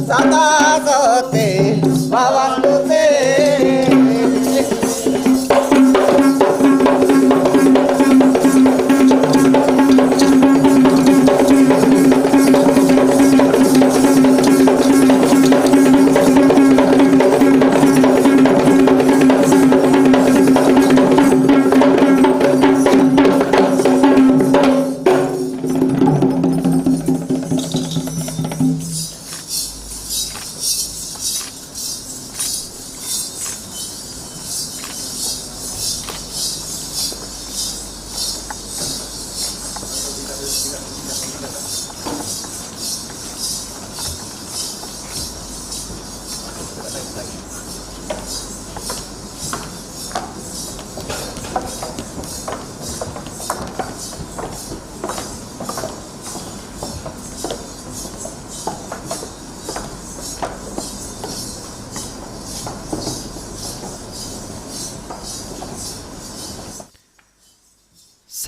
सदा सोते भवन्तु ते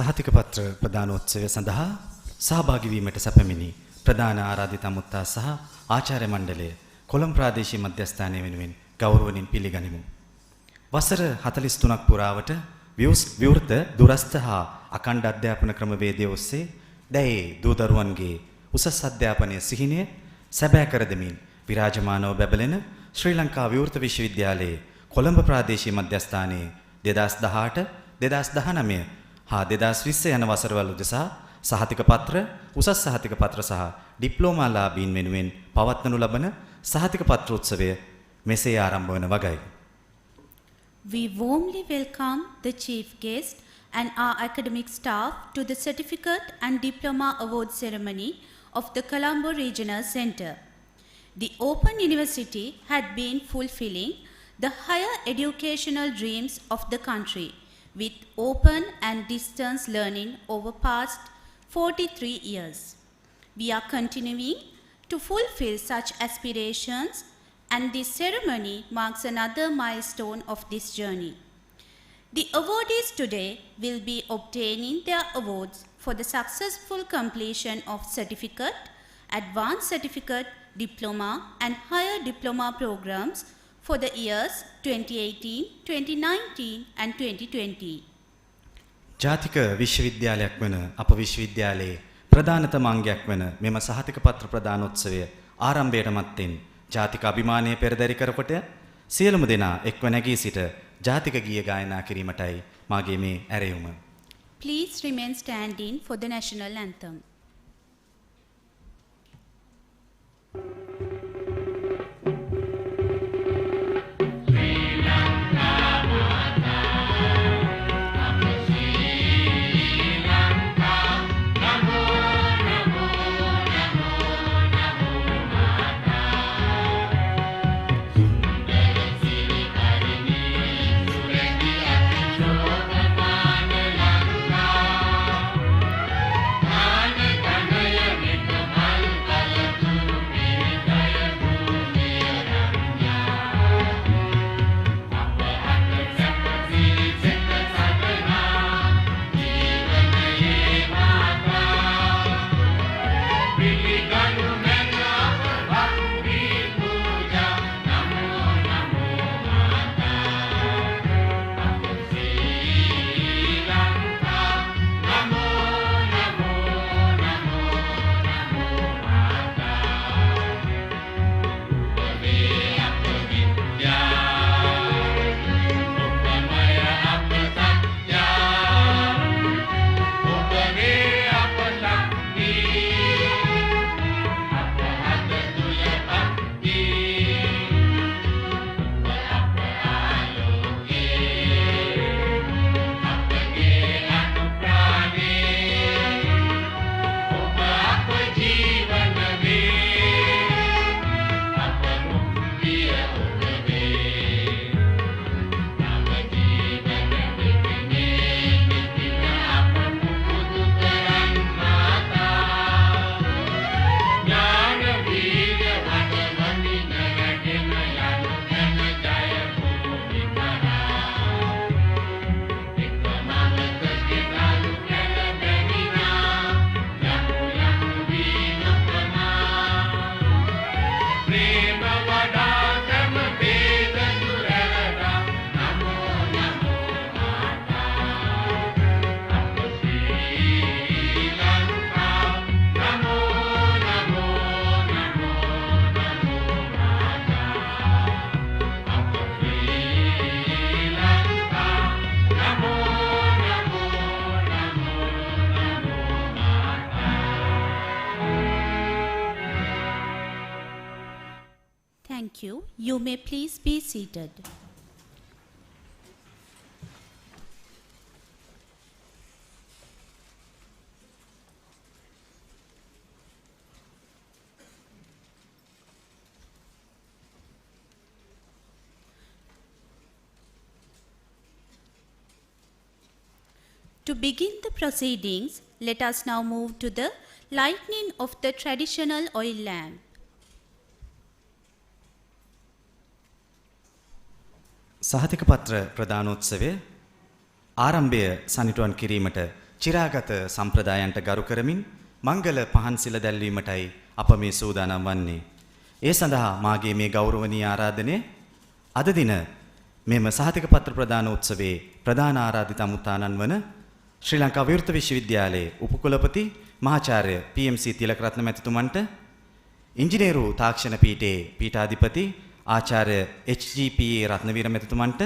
සහතික පත්‍ර ප්‍රදානෝත්සවය සඳහා සහභාගී වීමට සැපමිනි ප්‍රධාන ආරාධිත අමුත්තා සහ ආචාර්ය මණ්ඩලය කොළඹ ප්‍රාදේශීය මධ්‍යස්ථානය වෙනුවෙන් ගෞරවණින් පිළිගනිමු. වසර 43ක් පුරාවට විවෘත දුරස්ථ හා අඛණ්ඩ අධ්‍යාපන ක්‍රමවේදය ඔස්සේ දැයේ දූ දරුවන්ගේ උසස් අධ්‍යාපනය සිහිනය සැබෑ කර දෙමින් විරාජමානව බැබලෙන ශ්‍රී ලංකා විවෘත විශ්වවිද්‍යාලයේ කොළඹ ප්‍රාදේශීය මධ්‍යස්ථානයේ 2018 2019 හා 2020 යන වසරවල උදෙසා සහතික පත්‍ර, උසස් සහතික පත්‍ර සහ ඩිප්ලෝමා ලාභීන් වෙනුවෙන් පවත්වනු ලබන සහතික පත්‍ර උත්සවය මෙසේ ආරම්භ වන වගයි. We warmly welcome the chief guest and our academic staff to the certificate and diploma award ceremony of the Colombo Regional Centre. The Open University had been fulfilling the higher educational dreams of the country with open and distance learning over past 43 years. We are continuing to fulfill such aspirations, and this ceremony marks another milestone of this journey. The awardees today will be obtaining their awards for the successful completion of certificate, advanced certificate, diploma and higher diploma programs for the years 2018, 2019 and 2020. ජාතික විශ්වවිද්‍යාලයක් වන අප විශ්වවිද්‍යාලයේ ප්‍රධානතම අංගයක් වන මෙම සහතික පත්‍ර ප්‍රදානෝත්සවය ආරම්භයට මත්තෙන් ජාතික අභිමානය පෙරදරි කරකොට සියලුම දෙනා එක්ව නැගී සිට ජාතික ගීය ගායනා කිරීමටයි මාගේ මේ ඇරයුම. Please remain standing for the national anthem. Thank you. You may please be seated. To begin the proceedings, let us now move to the lighting of the traditional oil lamp. සහතික පත්‍ර ප්‍රදානෝත්සවය ආරම්භය සනිටුවන් කිරීමට චිරාගත සම්ප්‍රදායන්ට ගරු කරමින් මංගල පහන් සිල දැල්වීමටයි අප මේ සූදානම් වන්නේ. ඒ සඳහා මාගේ මේ ගෞරවනීය ආරාධනය අද දින මෙම සහතික පත්‍ර ප්‍රදානෝත්සවයේ ප්‍රධාන ආරාධිත අමුත්තානන් වන ශ්‍රී ලංකා විවෘත විශ්වවිද්‍යාලයේ උපකුලපති මහාචාර්ය PMC තිලකරත්න මැතිතුමන්ට ඉංජිනේරු තාක්ෂණ පීඨයේ පීඨාධිපති ආචාර්ය HGPA රත්නවීර මැතිතුමන්ට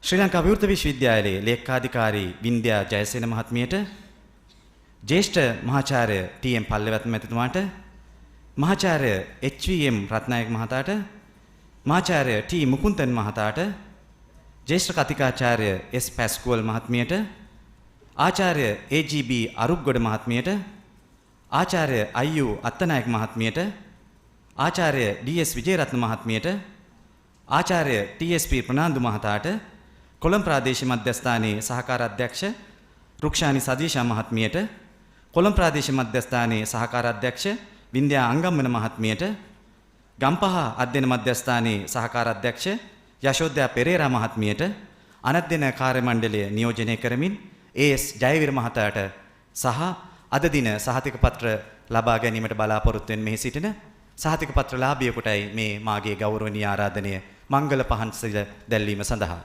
ශ්‍රී ලංකා විවෘත විශ්වවිද්‍යාලයේ ලේකකාධිකාරී වින්ද්‍යා ජයසේන මහත්මියට ජ්‍යෙෂ්ඨ මහාචාර්ය TM පල්ලෙවත්න මැතිතුමාට මහාචාර්ය HVM රත්නායක මහතාට මහාචාර්ය T මුකුන්දන් මහතාට ජ්‍යෙෂ්ඨ කතිකාචාර්ය S පැස්කුවල් මහත්මියට ආචාර්ය AGB අරුක්ගොඩ මහත්මියට ආචාර්ය IU අත්තනායක මහත්මියට ආචාර්ය DS විජේරත්න මහත්මියට ආචාර්ය TSP ප්‍රනාන්දු මහතාට කොළඹ ප්‍රාදේශීය මධ්‍යස්ථානයේ සහකාර අධ්‍යක්ෂ රුක්ෂානි සදීෂා මහත්මියට කොළඹ ප්‍රාදේශීය මධ්‍යස්ථානයේ සහකාර අධ්‍යක්ෂ වින්ද්‍යා අංගම්මන මහත්මියට ගම්පහ අධ්‍යයන මධ්‍යස්ථානයේ සහකාර අධ්‍යක්ෂ යශෝදයා පෙරේරා මහත්මියට අනධ්‍යයන කාර්ය මණ්ඩලය නියෝජනය කරමින් AS ජයවීර මහතාට සහ අද දින සහතික පත්‍ර ලබා ගැනීමට බලාපොරොත්තු වෙන මෙහි සිටින සහතික පත්‍ර ලාභියෙකුටයි මේ මාගේ ගෞරවනීය ආරාධනය මංගල පහන් සිල දැල්වීම සඳහා.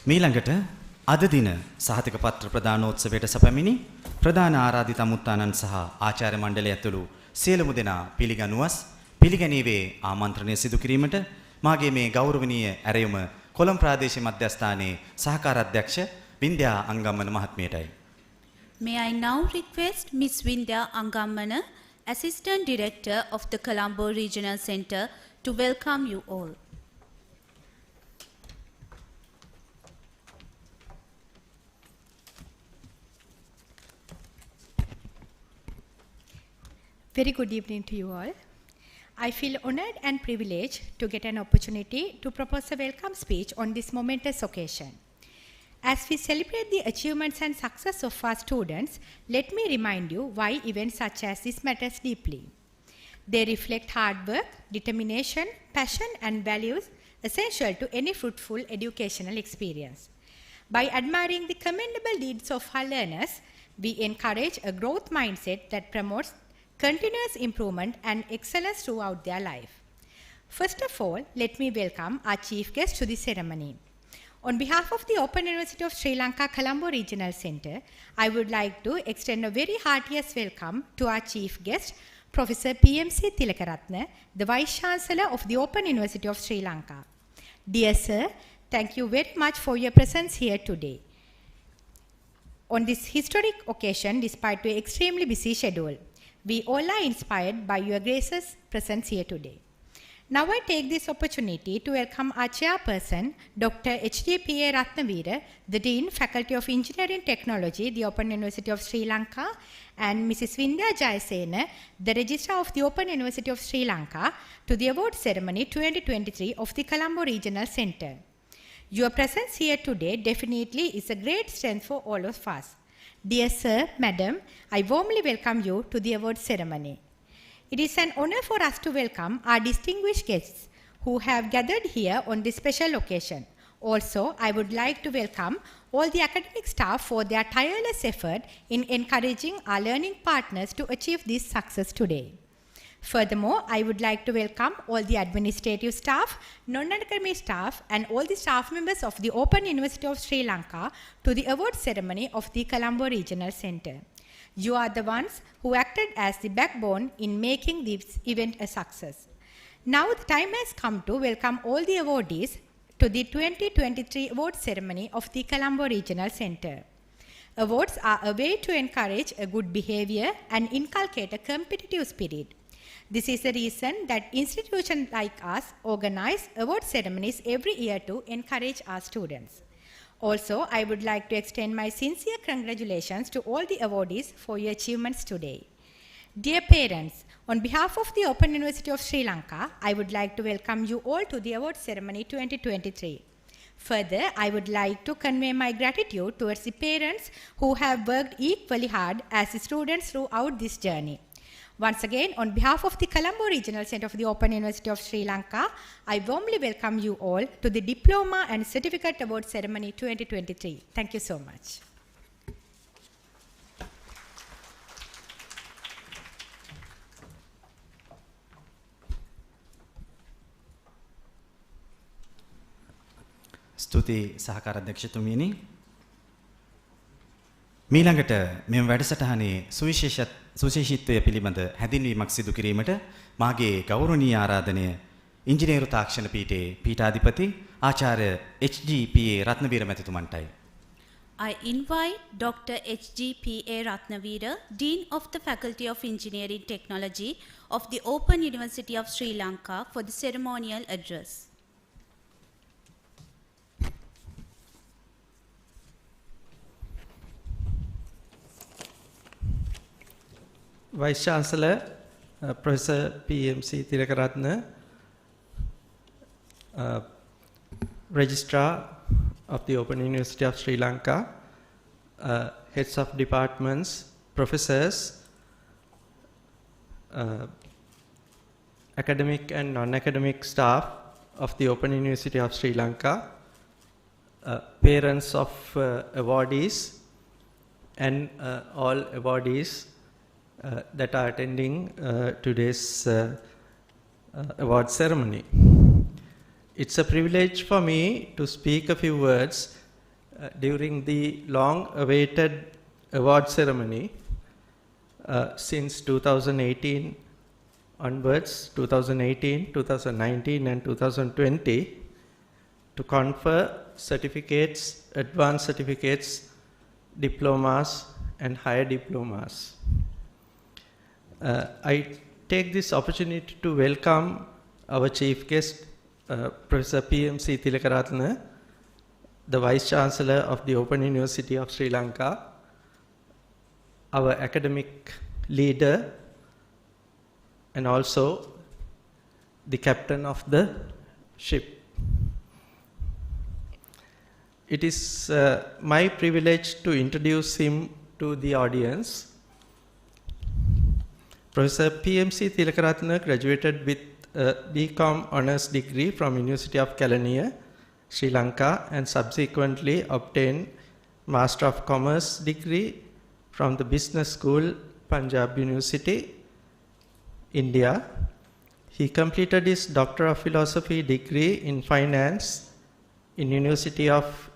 මීළඟට අද දින සහතික පත්‍ර ප්‍රදානෝත්සවයට සැපමිනි ප්‍රධාන ආරාධිත අමුත්තානන් සහ ආචාර්ය මණ්ඩලය ඇතුළු සියලුම දෙනා පිළිගනුවස් පිළිගැනීමේ ආමන්ත්‍රණය සිදු කිරීමට මාගේ මේ ගෞරවනීය ඇරයුම කොළඹ ප්‍රාදේශීය මධ්‍යස්ථානයේ සහකාර අධ්‍යක්ෂ වින්ද්‍යා Angammana මහත්මියටයි. May I now request Ms. Vindhya Angammana, Assistant Director of the Colombo Regional Center, to welcome you all. Very good evening to you all. I feel honored and privileged to get an opportunity to propose a welcome speech on this momentous occasion. As we celebrate the achievements and success of our students, let me remind you why events such as this matters deeply. They reflect hard work, determination, passion, and values essential to any fruitful educational experience. By admiring the commendable deeds of our learners, we encourage a growth mindset that promotes continuous improvement and excellence throughout their life. First of all, let me welcome our chief guest to the ceremony. On behalf of the Open University of Sri Lanka Colombo Regional Center, I would like to extend a very heartiest welcome to our chief guest, Professor PMC Tilakaratne, the Vice Chancellor of the Open University of Sri Lanka. Dear sir, thank you very much for your presence here today. On this historic occasion, despite your extremely busy schedule, we all are inspired by your gracious presence here today. Now I take this opportunity to welcome our chairperson, Dr. H.D.P.A. Ratnavira, the Dean, Faculty of Engineering Technology, the Open University of Sri Lanka, and Mrs. Vindhya Jayasena, the Registrar of the Open University of Sri Lanka, to the award ceremony 2023 of the Colombo Regional Center. Your presence here today definitely is a great strength for all of us. Dear sir, madam, I warmly welcome you to the award ceremony. It is an honor for us to welcome our distinguished guests who have gathered here on this special occasion. Also, I would like to welcome all the academic staff for their tireless effort in encouraging our learning partners to achieve this success today. Furthermore, I would like to welcome all the administrative staff, non-academic staff, and all the staff members of the Open University of Sri Lanka to the award ceremony of the Colombo Regional Center. You are the ones who acted as the backbone in making this event a success. Now the time has come to welcome all the awardees to the 2023 award ceremony of the Colombo Regional Center. Awards are a way to encourage a good behavior and inculcate a competitive spirit. This is the reason that institutions like us organize award ceremonies every year to encourage our students. Also, I would like to extend my sincere congratulations to all the awardees for your achievements today. Dear parents, on behalf of the Open University of Sri Lanka, I would like to welcome you all to the award ceremony 2023. Further, I would like to convey my gratitude towards the parents who have worked equally hard as the students throughout this journey. Once again, on behalf of the Colombo Regional Center of the Open University of Sri Lanka, I warmly welcome you all to the Diploma and Certificate Award Ceremony 2023. Thank you so much. ස්තුතියි සහකාර අධ්‍යක්ෂතුමියනි. මීළඟට මෙම වැඩසටහනේ සුවිශේෂීත්වය පිළිබඳ හැඳින්වීමක් සිදු කිරීමට මාගේ ගෞරවනීය ආරාධනය ඉංජිනේරු තාක්ෂණ පීඨයේ පීඨාධිපති ආචාර්ය H.G.P.A. Ratnaweera මැතිතුමන්ටයි. I invite Dr. H.G.P.A. Ratnavira, Dean of the Faculty of Engineering Technology of the Open University of Sri Lanka, for the ceremonial address. Vice Chancellor, Professor PMC Tilakaratne, Registrar of the Open University of Sri Lanka, heads of departments, professors, academic and non-academic staff of the Open University of Sri Lanka, parents of awardees, and all awardees that are attending today's award ceremony. It's a privilege for me to speak a few words during the long-awaited award ceremony since 2018 onwards, 2018, 2019 and 2020, to confer certificates, advanced certificates, diplomas and higher diplomas. I take this opportunity to welcome our chief guest, Professor P.M.C. Tilakaratne, the Vice Chancellor of the Open University of Sri Lanka, our academic leader, and also the captain of the ship. It is my privilege to introduce him to the audience. Professor P.M.C. Tilakaratne graduated with a BCom Honours degree from University of Kelaniya, Sri Lanka, and subsequently obtained Master of Commerce degree from the Business School, Punjab University, India. He completed his Doctor of Philosophy degree in Finance in University of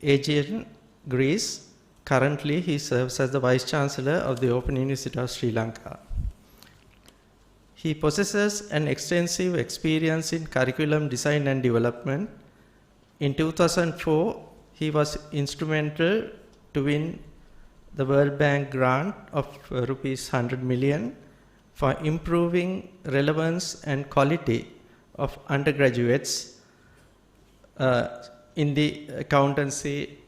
Aegean, Greece. Currently, he serves as the Vice Chancellor of the Open University of Sri Lanka. He possesses an extensive experience in curriculum design and development. In 2004, he was instrumental to win the World Bank grant of rupees 100 million for improving relevance and quality of undergraduates in the accountancy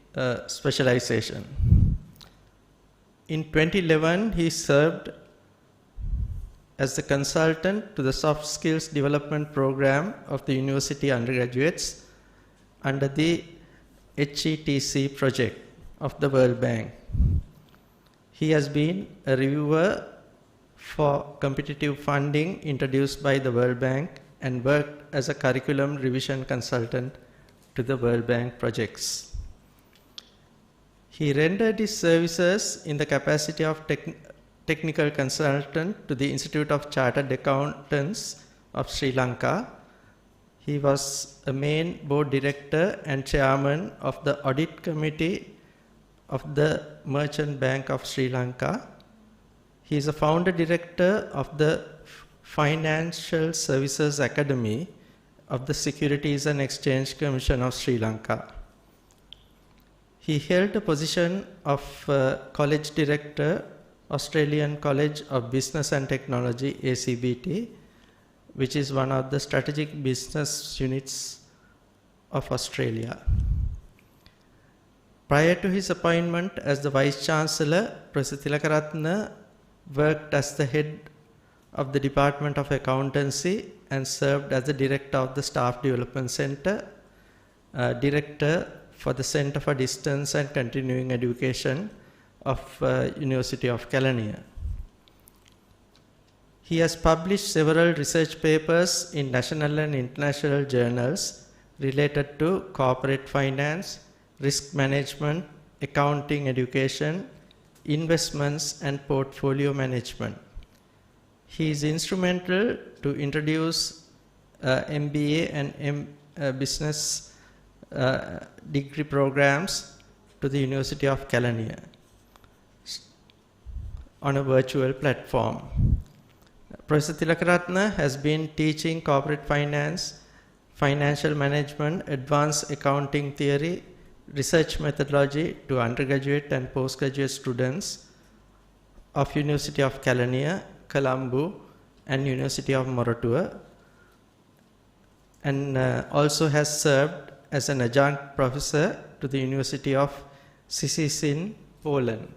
specialization. In 2011, he served as the consultant to the Soft Skills Development Program of the university undergraduates under the HETC project of the World Bank. He has been a reviewer for competitive funding introduced by the World Bank and worked as a curriculum revision consultant to the World Bank projects. He rendered his services in the capacity of technical consultant to the Institute of Chartered Accountants of Sri Lanka. He was a main board director and chairman of the audit committee of the Merchant Bank of Sri Lanka. He is a founder director of the Financial Services Academy of the Securities and Exchange Commission of Sri Lanka. He held the position of college director, Australian College of Business and Technology, ACBT, which is one of the strategic business units of Australia. Prior to his appointment as the Vice Chancellor, Professor Tilakaratne worked as the head of the Department of Accountancy and served as the Director of the Staff Development Center, Director for the Center for Distance and Continuing Education of University of Kelaniya. He has published several research papers in national and international journals related to corporate finance, risk management, accounting education, investments, and portfolio management. He is instrumental to introduce MBA and business degree programs to the University of Kelaniya on a virtual platform. Professor Tilakaratne has been teaching corporate finance, financial management, advanced accounting theory, research methodology to undergraduate and postgraduate students of University of Kelaniya, Colombo, and University of Moratuwa, and also has served as an adjunct professor to the University of Szczecin, Poland.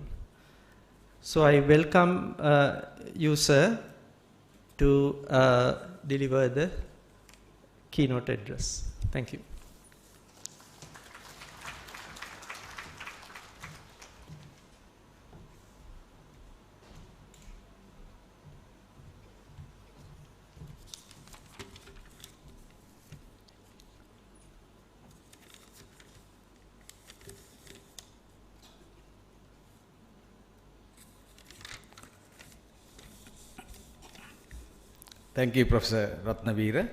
So I welcome you, sir, to deliver the keynote address. Thank you. Thank you, Professor Ratnavira.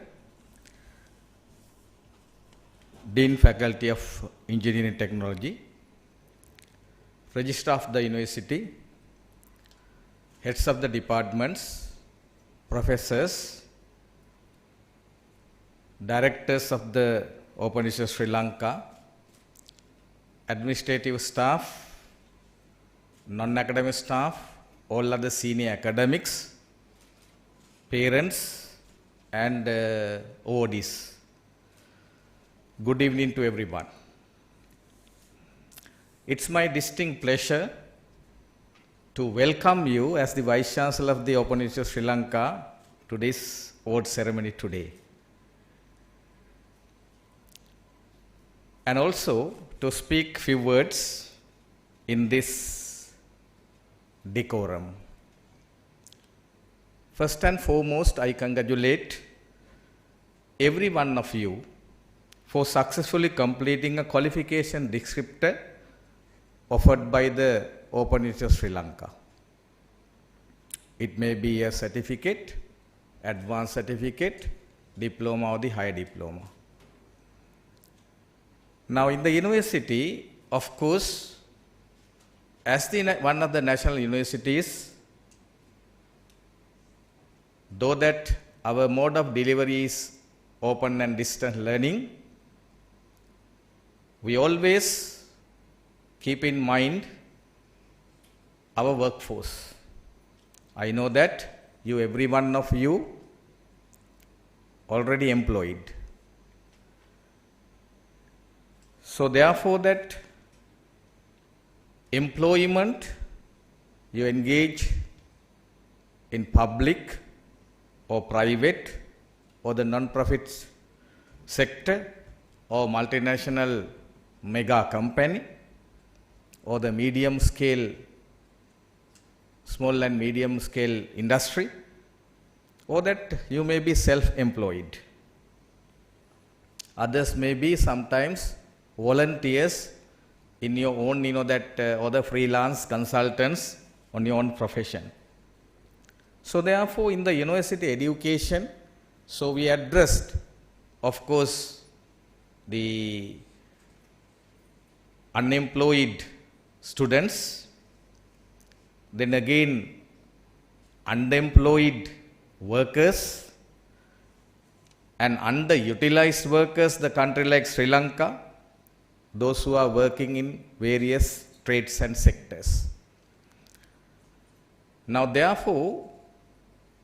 Dean Faculty of Engineering Technology, Registrar of the University, Heads of the Departments, Professors, Directors of the Open Research Sri Lanka, Administrative staff, non-academic staff, all other senior academics, parents, and ODs. Good evening to everyone. It's my distinct pleasure to welcome you as the Vice Chancellor of the Open University of Sri Lanka to this award ceremony today. And also to speak few words in this decorum. First and foremost, I congratulate every one of you for successfully completing a qualification descriptor offered by the Open University of Sri Lanka. It may be a certificate, advanced certificate, diploma or the higher diploma. Now in the university, of course, as one of the national universities, though that our mode of delivery is open and distance learning, we always keep in mind our workforce. I know that every one of you already employed. So therefore that employment you engage in public or private or the non-profit sector or multinational mega company or the medium scale, small and medium scale industry, or that you may be self-employed. Others may be sometimes volunteers in your own, other freelance consultants on your own profession. So therefore, in the university education, so we addressed, of course, the unemployed students, then again underemployed workers and underutilized workers, the country like Sri Lanka, those who are working in various trades and sectors. Now therefore,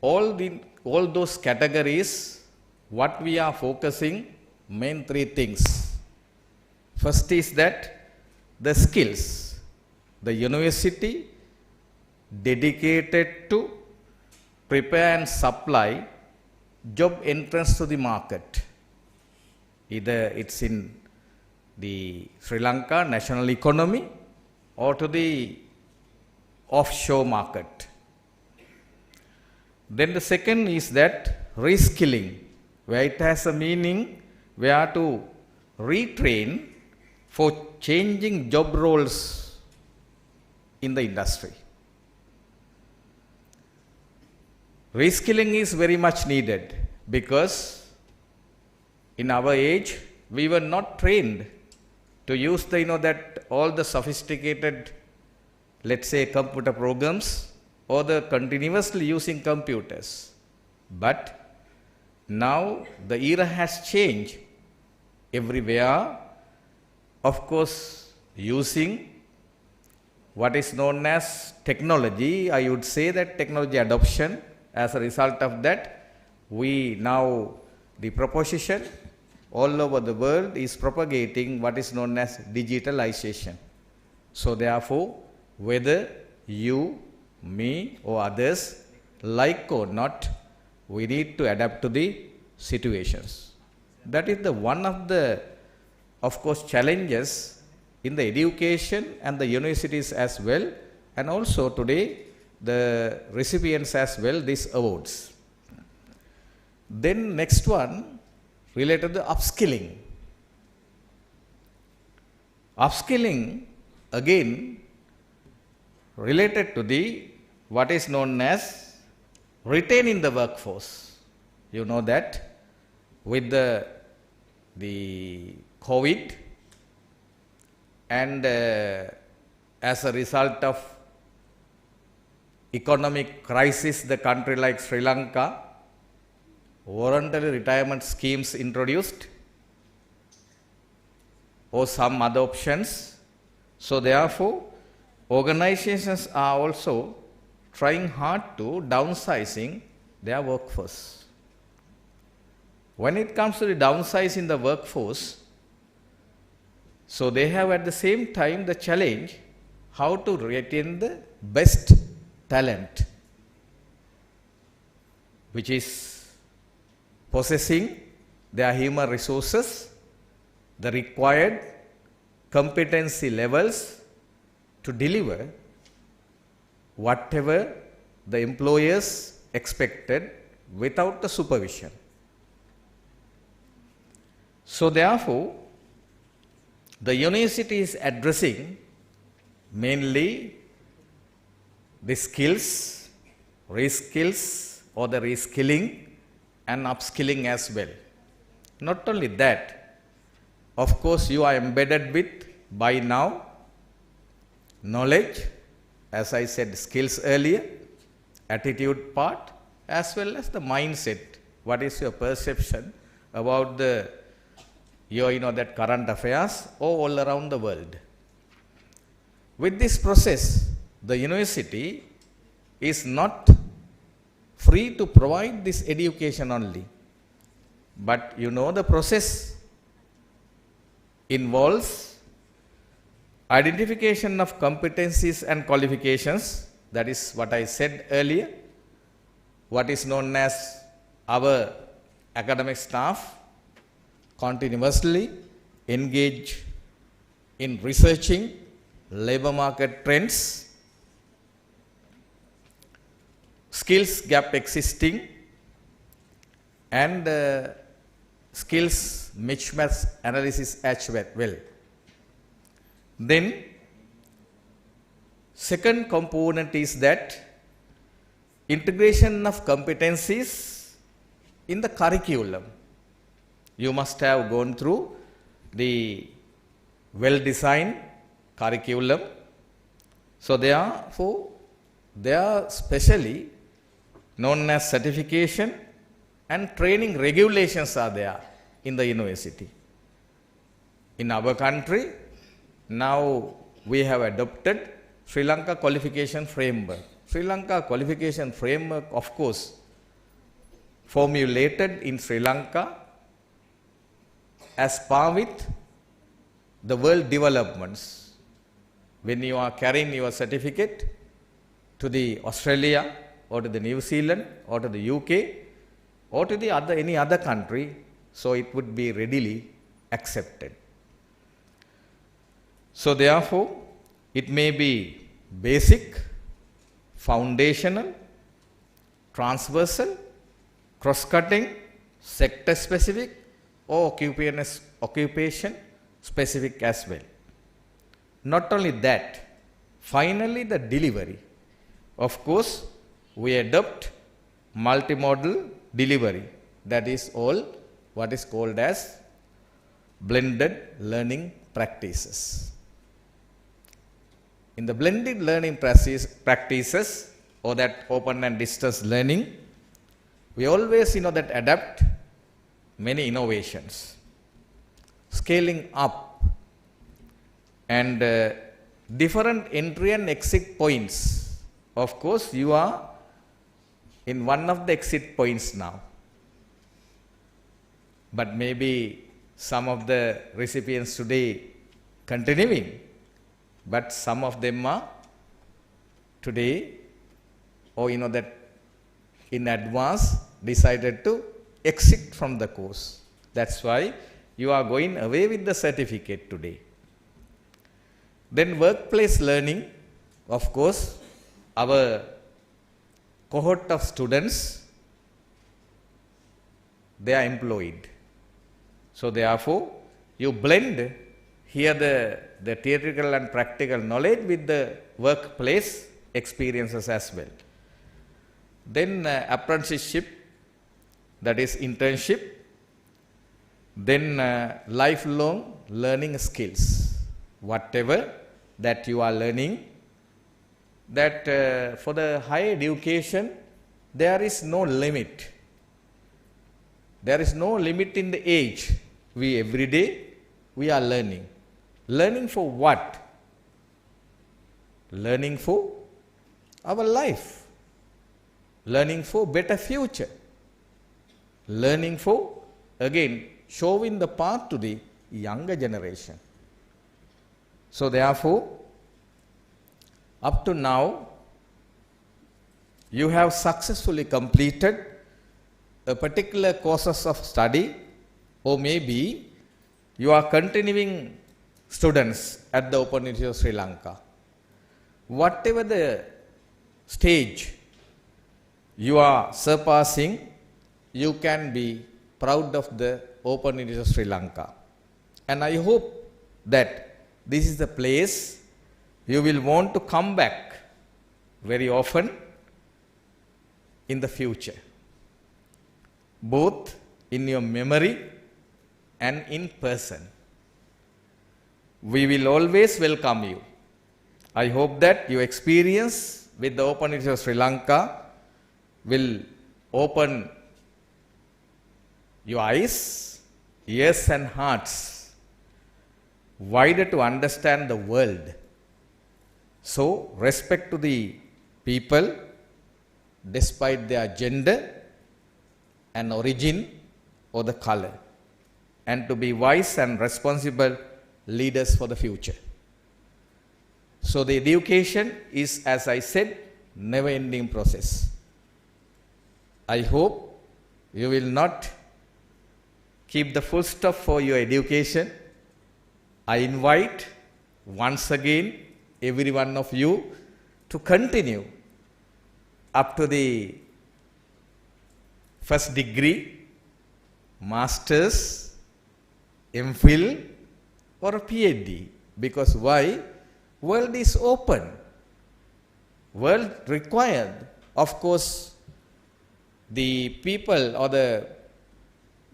all those categories, what we are focusing, main three things. First is that the skills, the university dedicated to prepare and supply job entrance to the market. Either it's in the Sri Lanka national economy or to the offshore market. Then the second is that reskilling, where it has a meaning where to retrain for changing job roles in the industry. Reskilling is very much needed because in our age we were not trained to use that all the sophisticated, let's say, computer programs or the continuously using computers. But now the era has changed everywhere. Of course, using what is known as technology, I would say that technology adoption, as a result of that, the proposition all over the world is propagating what is known as digitalization. So therefore, whether you, me or others, like or not, we need to adapt to the situations. That is the one of the, of course, challenges in the education and the universities as well, and also today the recipients as well, these awards. Then next one related to upskilling. Upskilling again related to the what is known as retaining the workforce. You know that with the COVID, and as a result of economic crisis, the country like Sri Lanka, voluntary retirement schemes introduced or some other options. So therefore, organizations are also trying hard to downsizing their workforce. When it comes to the downsizing the workforce, so they have at the same time the challenge how to retain the best talent, which is possessing their human resources, the required competency levels to deliver whatever the employers expected without the supervision. So therefore, the university is addressing mainly the skills, reskills or the reskilling and upskilling as well. Not only that, of course you are embedded with by now knowledge, as I said, skills earlier, attitude part, as well as the mindset. What is your perception about your that current affairs or all around the world? With this process, the university is not free to provide this education only, but the process involves identification of competencies and qualifications. That is what I said earlier, what is known as our academic staff continuously engage in researching labor market trends, skills gap existing, and skills mismatch analysis as well. Then second component is that integration of competencies in the curriculum. You must have gone through the well-designed curriculum. So therefore, there are specially known as certification and training regulations are there in the university. In our country, now we have adopted Sri Lanka qualification framework. Sri Lanka qualification framework, of course, formulated in Sri Lanka as par with the world developments. When you are carrying your certificate to the Australia or to the New Zealand or to the UK or to the any other country, so it would be readily accepted. So therefore, it may be basic, foundational, transversal, cross-cutting, sector-specific, or occupation-specific as well. Not only that, finally the delivery. Of course, we adopt multimodal delivery. That is all what is called as blended learning practices. In the blended learning practices or that open and distance learning, we always that adapt many innovations, scaling up and different entry and exit points. Of course, you are in one of the exit points now, but maybe some of the recipients today continuing, but some of them are today or that in advance decided to exit from the course. That's why you are going away with the certificate today. Then workplace learning, of course, our cohort of students, they are employed. So therefore, you blend here the theoretical and practical knowledge with the workplace experiences as well. Then apprenticeship, that is internship. then lifelong learning skills. Whatever that you are learning, that for the higher education, there is no limit. There is no limit in the age. Every day we are learning. Learning for what? Learning for our life. Learning for better future. Learning for, again, showing the path to the younger generation. So therefore, up to now, you have successfully completed a particular courses of study, or maybe you are continuing students at the Open University of Sri Lanka. Whatever the stage you are surpassing, you can be proud of the Open University of Sri Lanka. And I hope that this is the place you will want to come back very often in the future, both in your memory and in person. We will always welcome you. I hope that your experience with the Open University of Sri Lanka will open your eyes, ears and hearts wider to understand the world. So, respect to the people despite their gender and origin or the color, and to be wise and responsible leaders for the future. So the education is, as I said, never-ending process. I hope you will not keep the full stop for your education. I invite once again every one of you to continue up to the first degree, master's, MPhil or a PhD. Because why? World is open. World required, of course, the people or the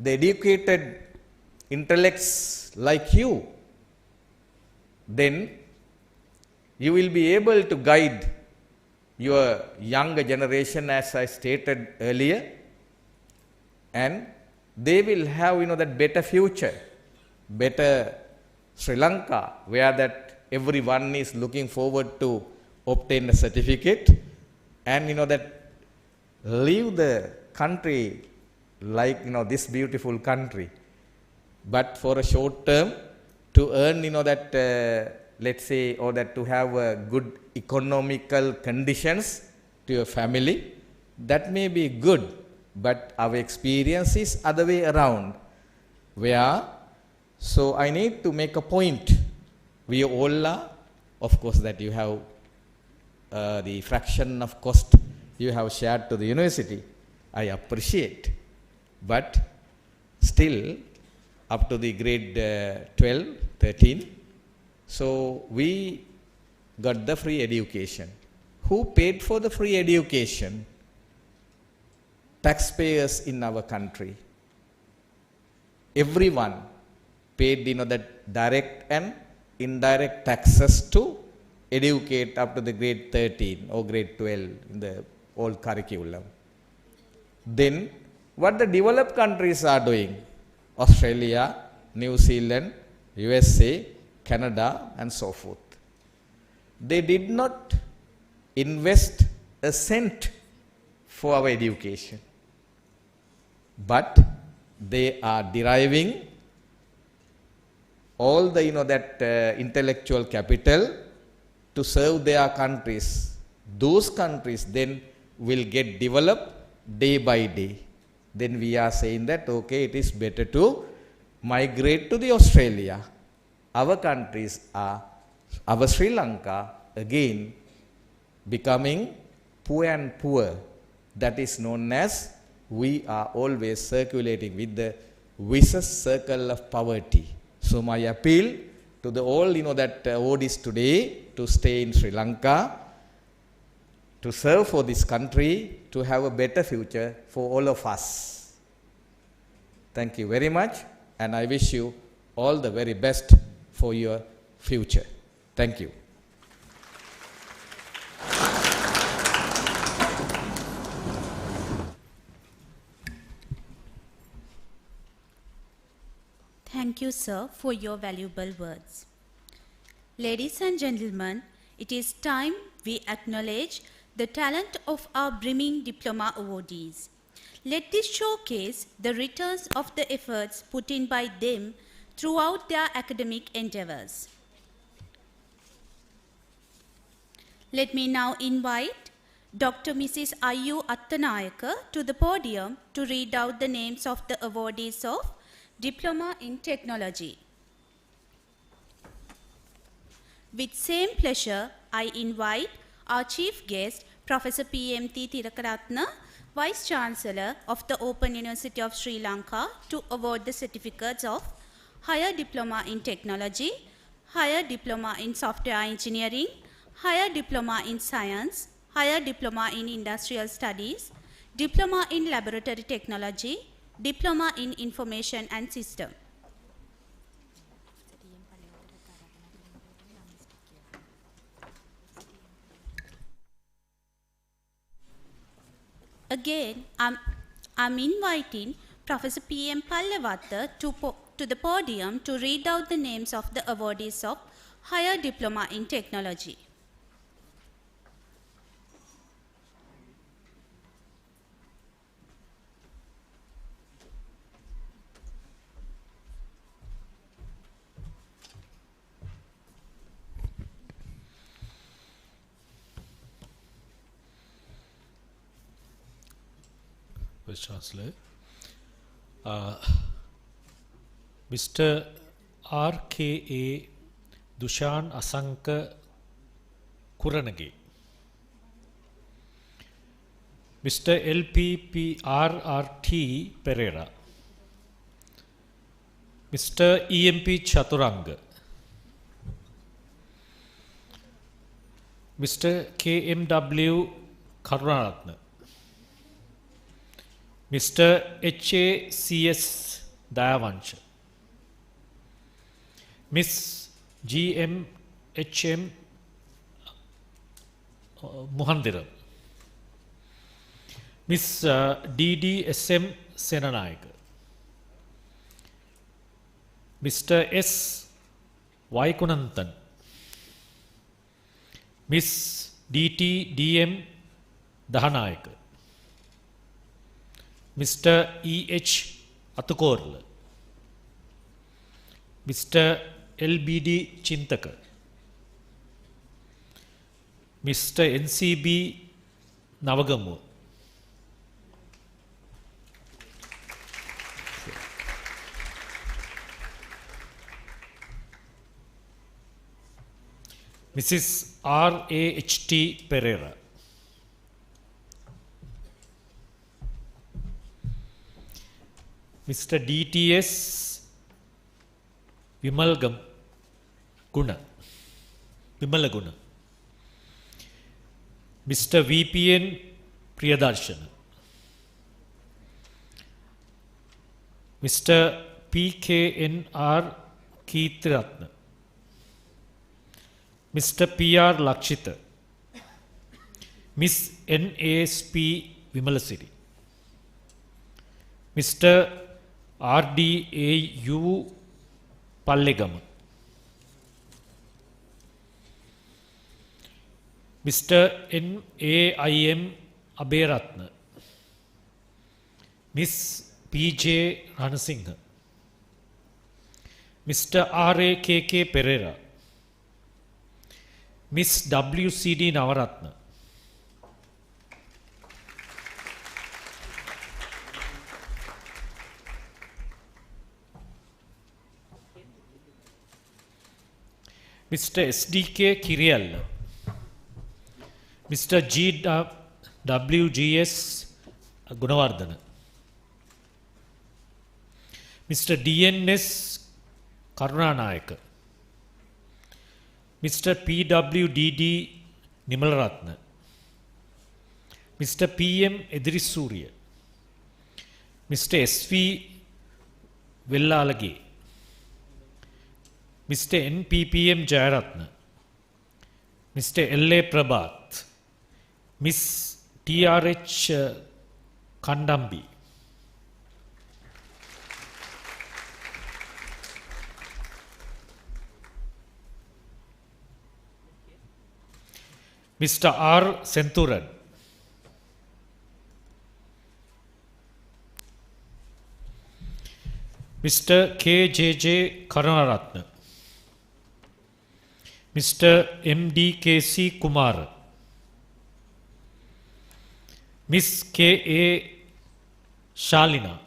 educated intellects like you. Then you will be able to guide your younger generation, as I stated earlier, and they will have that better future, better Sri Lanka, where that everyone is looking forward to obtain a certificate and that leave the country like this beautiful country, but for a short term to earn that let's say, or that to have good economical conditions to your family. That may be good, but our experience is other way around, where so I need to make a point. We all are, of course, that you have the fraction of cost you have shared to the university. I appreciate, but still up to the grade 12, 13. So we got the free education. Who paid for the free education? Taxpayers in our country. Everyone paid that direct and indirect taxes to educate up to the grade 13 or grade 12 in the old curriculum. Then what the developed countries are doing, Australia, New Zealand, USA, Canada and so forth, they did not invest a cent for our education, but they are deriving all the that intellectual capital to serve their countries. Those countries then will get developed day by day. Then we are saying that okay, it is better to migrate to the Australia. Our countries are, our Sri Lanka again becoming poor and poor. That is known as we are always circulating with the vicious circle of poverty. So my appeal to the all that awardees today to stay in Sri Lanka, to serve for this country, to have a better future for all of us. Thank you very much. and I wish you all the very best for your future. Thank you. Thank you, sir, for your valuable words. Ladies and gentlemen, it is time we acknowledge the talent of our brimming diploma awardees. Let this showcase the returns of the efforts put in by them throughout their academic endeavors. Let me now invite Dr. Mrs. Ayu Attanayaka to the podium to read out the names of the awardees of Diploma in Technology. With same pleasure, I invite our chief guest, Professor P.M.T. Tirakaratna, Vice Chancellor of the Open University of Sri Lanka, to award the certificates of Higher Diploma in Technology, Higher Diploma in Software Engineering, Higher Diploma in Science, Higher Diploma in Industrial Studies, Diploma in Laboratory Technology, Diploma in Information and System. Again, I'm inviting Professor P.M. Pallavatta to the podium to read out the names of the awardees of Higher Diploma in Technology. Vice Chancellor, Mr. R.K.A. Dushan Asanka Kuranagi, Mr. L.P.P.R.R.T. Pereira, Mr. E.M.P. Chaturanga, Mr. K.M.W. Karunaratna, Mr. H.A.C.S. Dayavancha, Miss G.M.H.M. Muhandiram, Miss D.D.S.M. Senanayaka, Mr. S. Vaikunanthan, Miss D.T.D.M. Dahanayaka, Mr. E.H. Atukorla, Mr. L.B.D. Chintaka, Mr. N.C.B. Navagamu, Mrs. R.A.H.T. Pereira, Mr. D.T.S. Vimalaguna, Mr. V.P.N. Priyadarshana, Mr. P.K.N.R. Keethiratna, Mr. P.R. Lakshita, Miss N.A.S.P. Vimalasiri, Mr. R.D.A.U. Pallegama, Mr. N.A.I.M. Aberatna, Miss P.J. Ranasinghe, Mr. R.A.K.K. Pereira, Miss W.C.D. Navaratna, Mr. S.D.K. Kirialla, Mr. G.W.G.S. Gunawardana, Mr. D.N.S. Karunanayaka, Mr. P.W.D.D. Nimalaratna, Mr. P.M. Edrisuriya, Mr. S.V. Vellalage. Mr. NPPM Jayaratna. Mr. L.A. Prabhat. Miss T.R.H. Kandambi. Mr. R. Senthuran. Mr. K.J.J. Karunaratna. Mr. M.D.K.C. Kumar. Miss K.A. Shalina.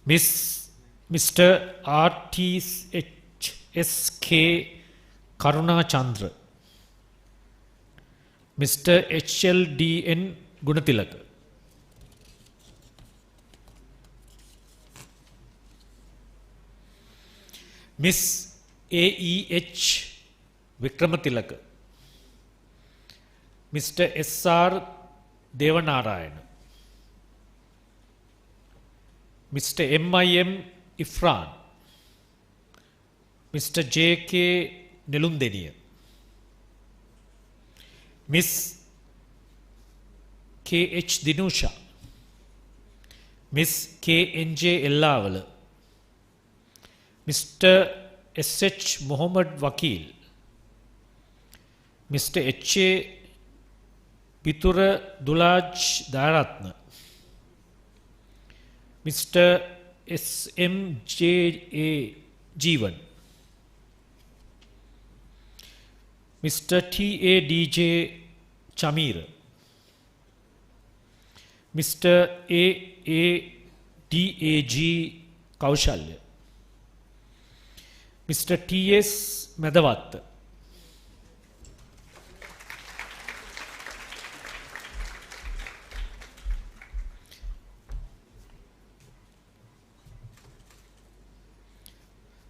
Mr. R.T.S.K. Karuna Chandra. Mr. H.L.D.N. Gunatilaka. Miss A.E.H. Vikramatilaka. Mr. S.R. Devanarayana. Mr. M.I.M. Ifran. Mr. J.K. Nelundeniya. Miss K.H. Dinusha. Miss K.N.J. Ellavala. Mr. S.H. Muhammad Wakil. Mr. H.A. Pitura Dulaj Daratna. Mr. S.M.J.A. Jeevan. Mr. T.A.D.J. Chamir. Mr. A.A.D.A.G. Kaushalya. Mr. T.S. Medavath.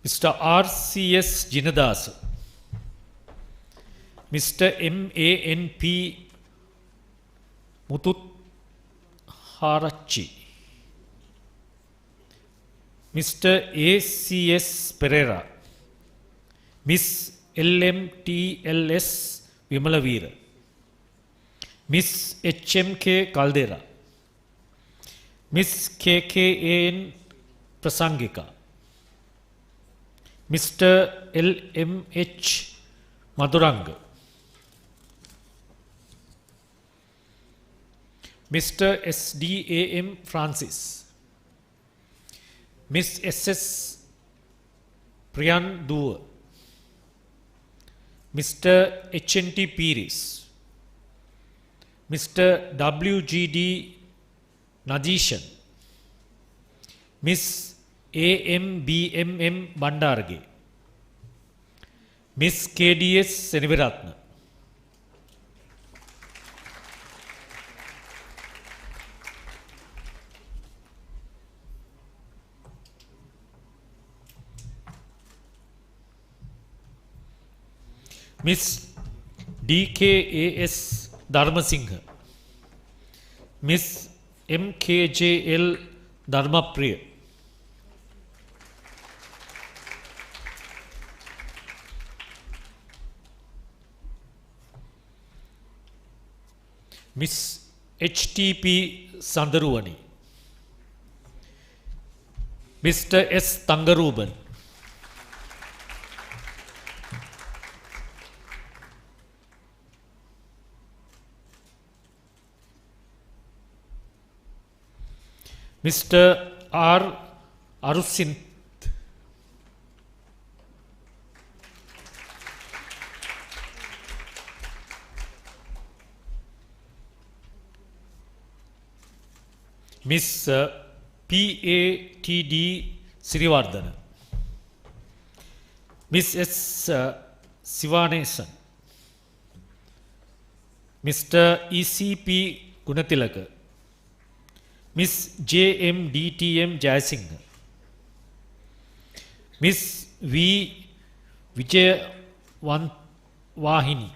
Mr. R.C.S. Jinadas. Mr. M.A.N.P. Mutut Harachi. Mr. A.C.S. Pereira. Miss L.M.T.L.S. Vimalaveera. Miss H.M.K. Caldera. Miss K.K.A.N. Prasangika. Mr. L.M.H. Maduranga. Mr. S.D.A.M. Francis. Miss S.S. Priyan Dua. Mr. H.N.T. Piris. Mr. W.G.D. Nadishan. Miss A.M.B.M.M. Bandarge. Miss K.D.S. Seniviratna. Miss D.K.A.S. Dharmasingha. Miss M.K.J.L. Dharmapriya. Miss H.T.P. Sandaruvani. Mr. S. Tangaruban. Mr. R. Arusinth. Miss P.A.T.D. Sirivardhana. Miss S. Sivanesan. Mr. E.C.P. Gunatilaka. Miss J.M.D.T.M. Jayasinghe. Miss V. Vijayavahini.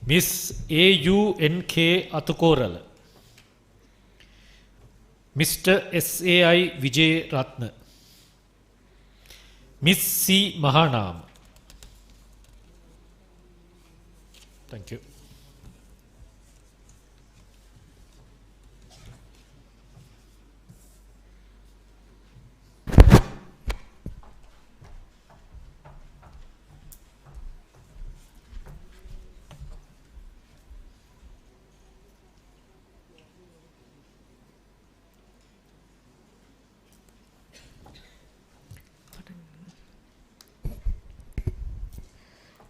Miss AUNK Atukorala. Mr. SAI Vijay Ratna. Miss C. Mahanam. Thank you.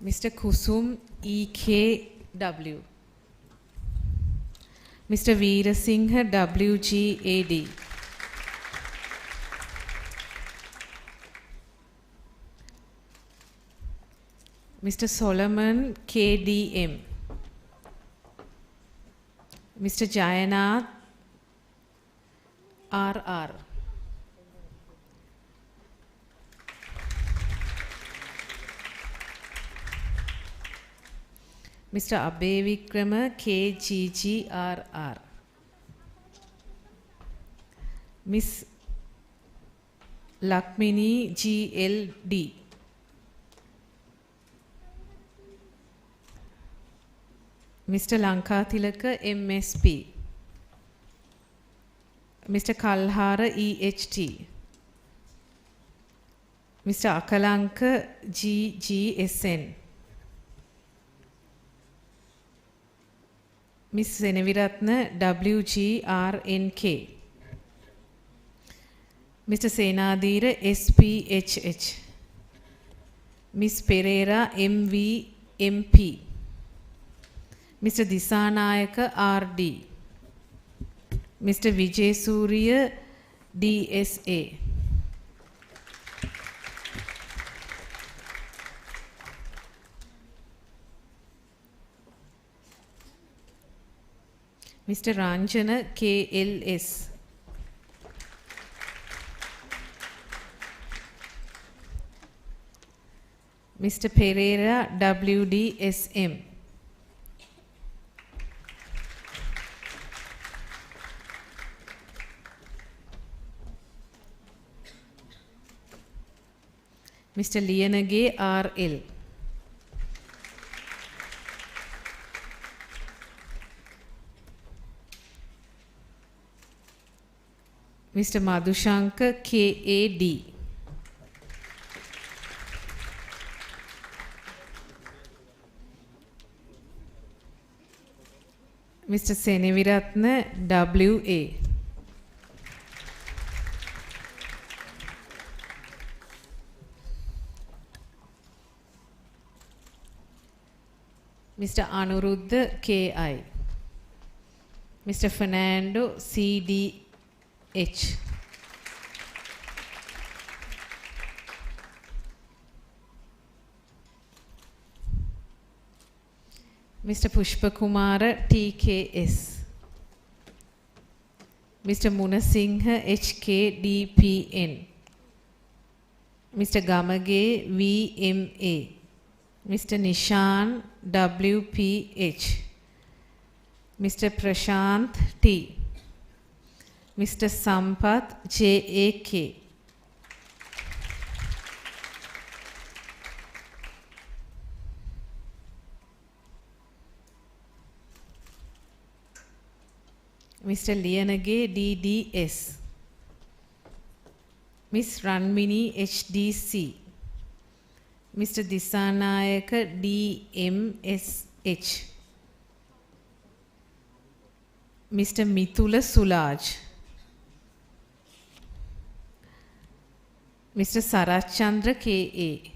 Mr. Kusum EKW. Mr. Veerasinghe WGAD. Mr. Solomon KDM. Mr. Jayanath RR. Mr. Abhevikrama KGGRR. Miss Lakmini GLD. Mr. Lanka Tilaka MSP. Mr. Kalhara EHT. Mr. Akalanka GGSN. Miss Seneviratna WGRNK. Mr. Senadira SPHH. Miss Pereira MVMP. Mr. Disanayaka RD. Mr. Vijay Surya DSA. Mr. Ranjana KLS. Mr. Pereira WDSM. Mr. Lianage RL. Mr. Madhushankar KAD. Mr. Seneviratna WA. Mr. Anuruddha KI. Mr. Fernando CDH. Mr. Pushpakumara TKS. Mr. Munasinghe HKDPN. Mr. Gamage VMA. Mr. Nishan WPH. Mr. Prashant T. Mr. Sampath JAK. Mr. Lianage DDS. Miss Ranmini HDC. Mr. Disanayaka DMSH. Mr. Mithula Sulaj. Mr. Sarachandra KA.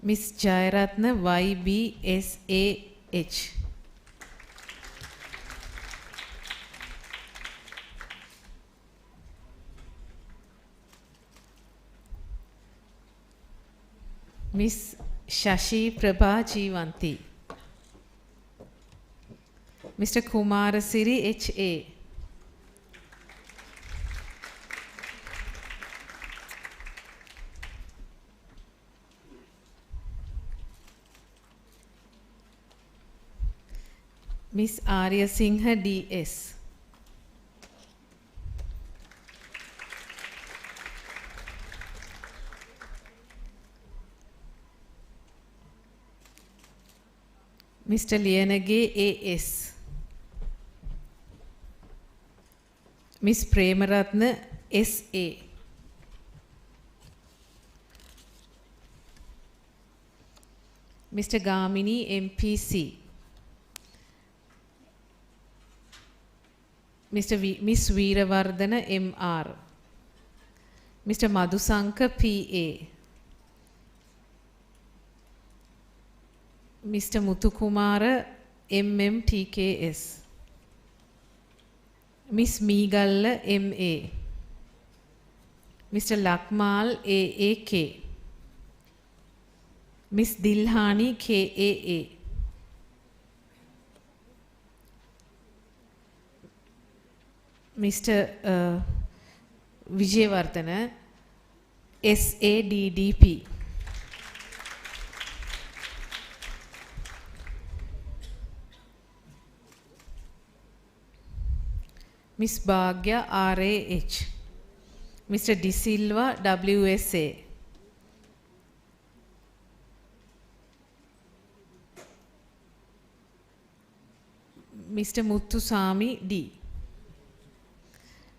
Miss Jayaratna YBSAH. Miss Shashi Prabha Jivanti. Mr. Kumarasiri HA. Miss Arya Singha DS. Mr. Liyanage AS. Miss Premaratna SA. Mr. Gamini MPC. Miss Veeravardhana MR. Mr. Madhusanka PA. Mr. Muthukumara MMTKS. Miss Meegalla MA. Mr. Lakmal AAK. Miss Dilhani KAA. Mr. Vijayavardhana SADDP. Miss Bhagya RAH. Mr. De Silva WSA. Mr. Muttusamy D.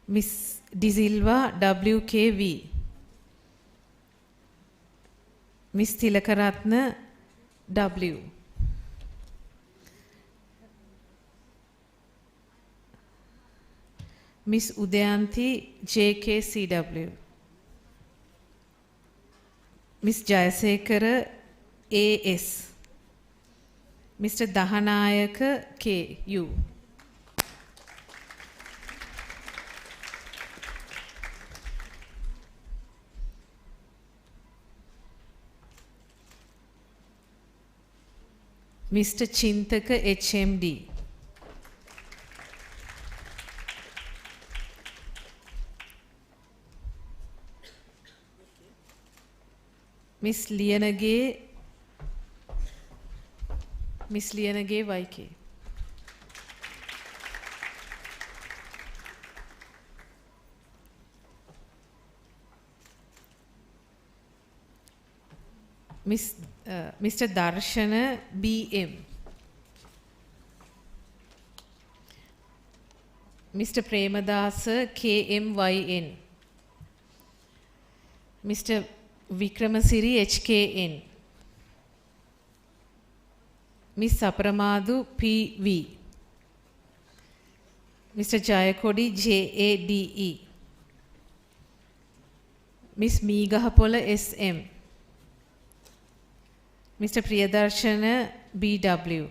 Miss De Silva WKV. Miss Tilakaratna W. Miss Udayanthi JKCW. Miss Jayasekara AS. Mr. Dahanayaka KU. Mr. Chintaka HMD. Miss Liyanage YK. Mr. Darshana BM. Mr. Premadasa KMYN. Mr. Vikramasiri HKN. Miss Sapramadu PV. Mr. Jayakodi JADE. Miss Meegahapola SM. Mr. Priyadarshana BW.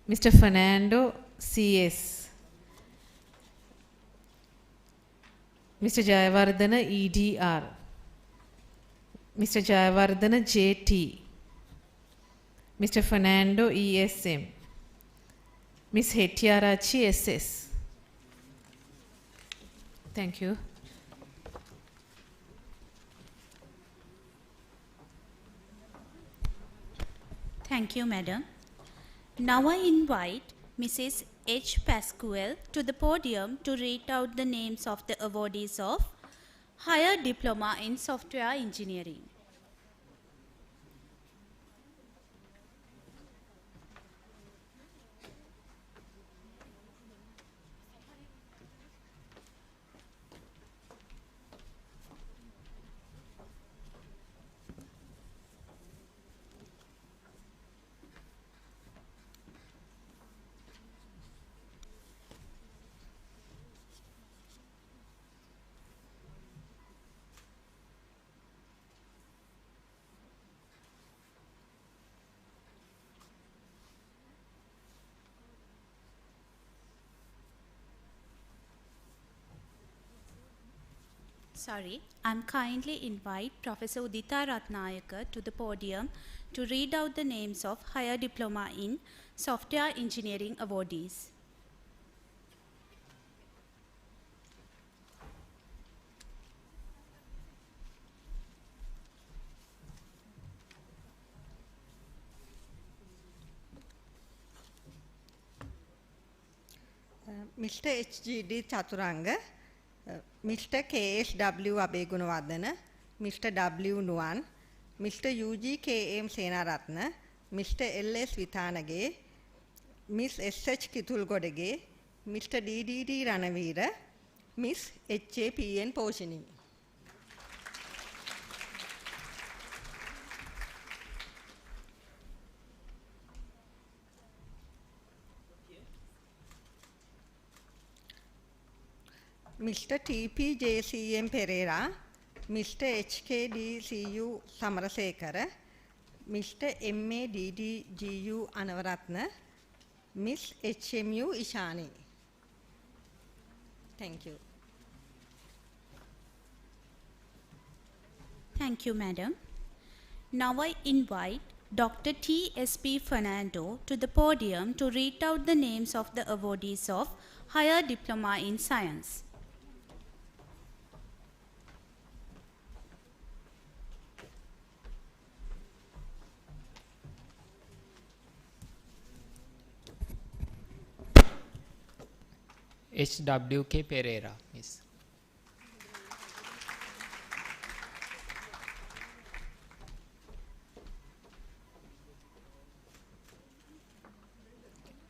Mr. Fernando CS. Mr. Jayavardhana EDR. Mr. Jayavardhana JT. Mr. Fernando ESM. Miss Hettiarachi SS. Thank you. Thank you, Madam. Now I invite Mrs. H. Pascual to the podium to read out the names of the awardees of Higher Diploma in Software Engineering. I'm kindly invite Professor Udita Ratnayaka to the podium to read out the names of Higher Diploma in Software Engineering awardees. Mr. HGD Chaturanga, Mr. KSW Abegunawardana, Mr. W Nuwan, Mr. UG KM Senaratna, Mr. LS Vithanage, Miss SH Kitulgodege, Mr. DDD Ranavira, Miss HAPN Poshini. Mr. TPJCM Pereira, Mr. HKDCU Samarasekara, Mr. MADDGU Anavaratna, Miss HMU Ishani. Thank you. Thank you, Madam. Now I invite Dr. T.S.P. Fernando to the podium to read out the names of the awardees of Higher Diploma in Science. HWK Pereira, Miss.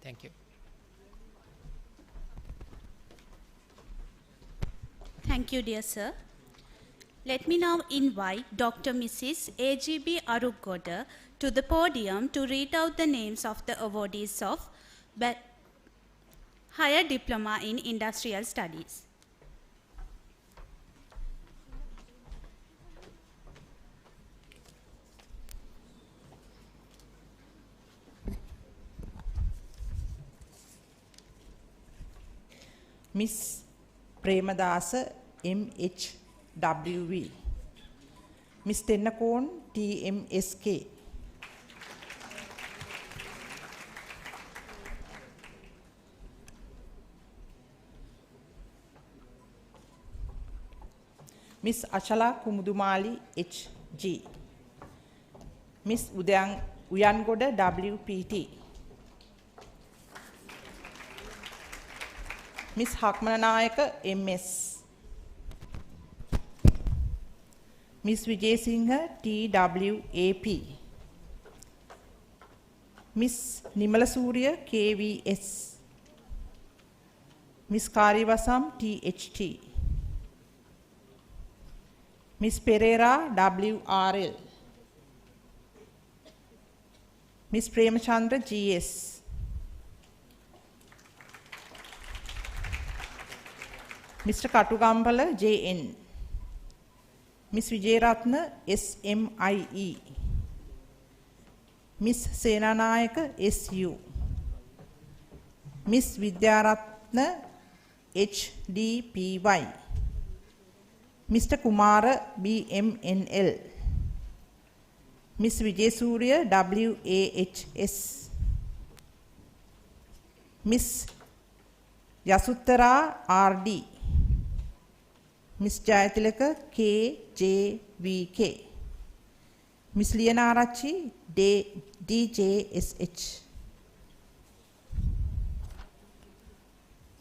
Thank you. Thank you, dear sir. Let me now invite Dr. Mrs. AGB Aruggoda to the podium to read out the names of the awardees of Higher Diploma in Industrial Studies. Miss Premadasa MHWV, Miss Tennakon TMSK, Miss Achala Kumudumali HG, Miss Uyangoda WPT, Miss Hakmananayaka MS, Miss Vijay Singha TWAP, Miss Nimala Surya KVS, Miss Karivasam THT, Miss Pereira WRL, Miss Premachandra GS, Mr. Katugambala JN, Miss Vijayaratna SMIE, Miss Senanayaka SU, Miss Vidyaratna HDPY, Mr. Kumara BMNL, Miss Vijaysurya WAHS, Miss Yasuttara RD, Miss Jayatilaka KJVK, Miss Lianarachi DJSH,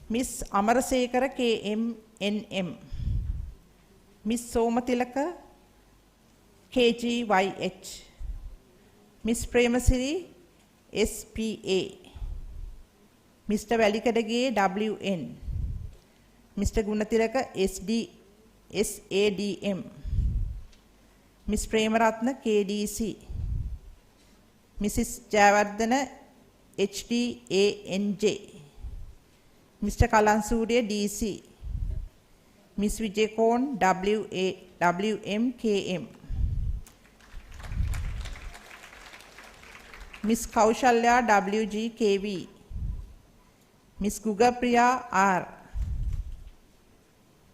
Miss Amarasekara KMNM, Miss Somatilaka KGYH, Miss Premasiri SPA, Mr. Valikadage WN, Mr. Gunatilaka SD SADM, Miss Premaratna KDC, Mrs. Javardhana HDANJ, Mr. Kalansurya DC, Miss Vijayakon WMKM, Miss Kaushalya WGKV, Miss Gugapriya R,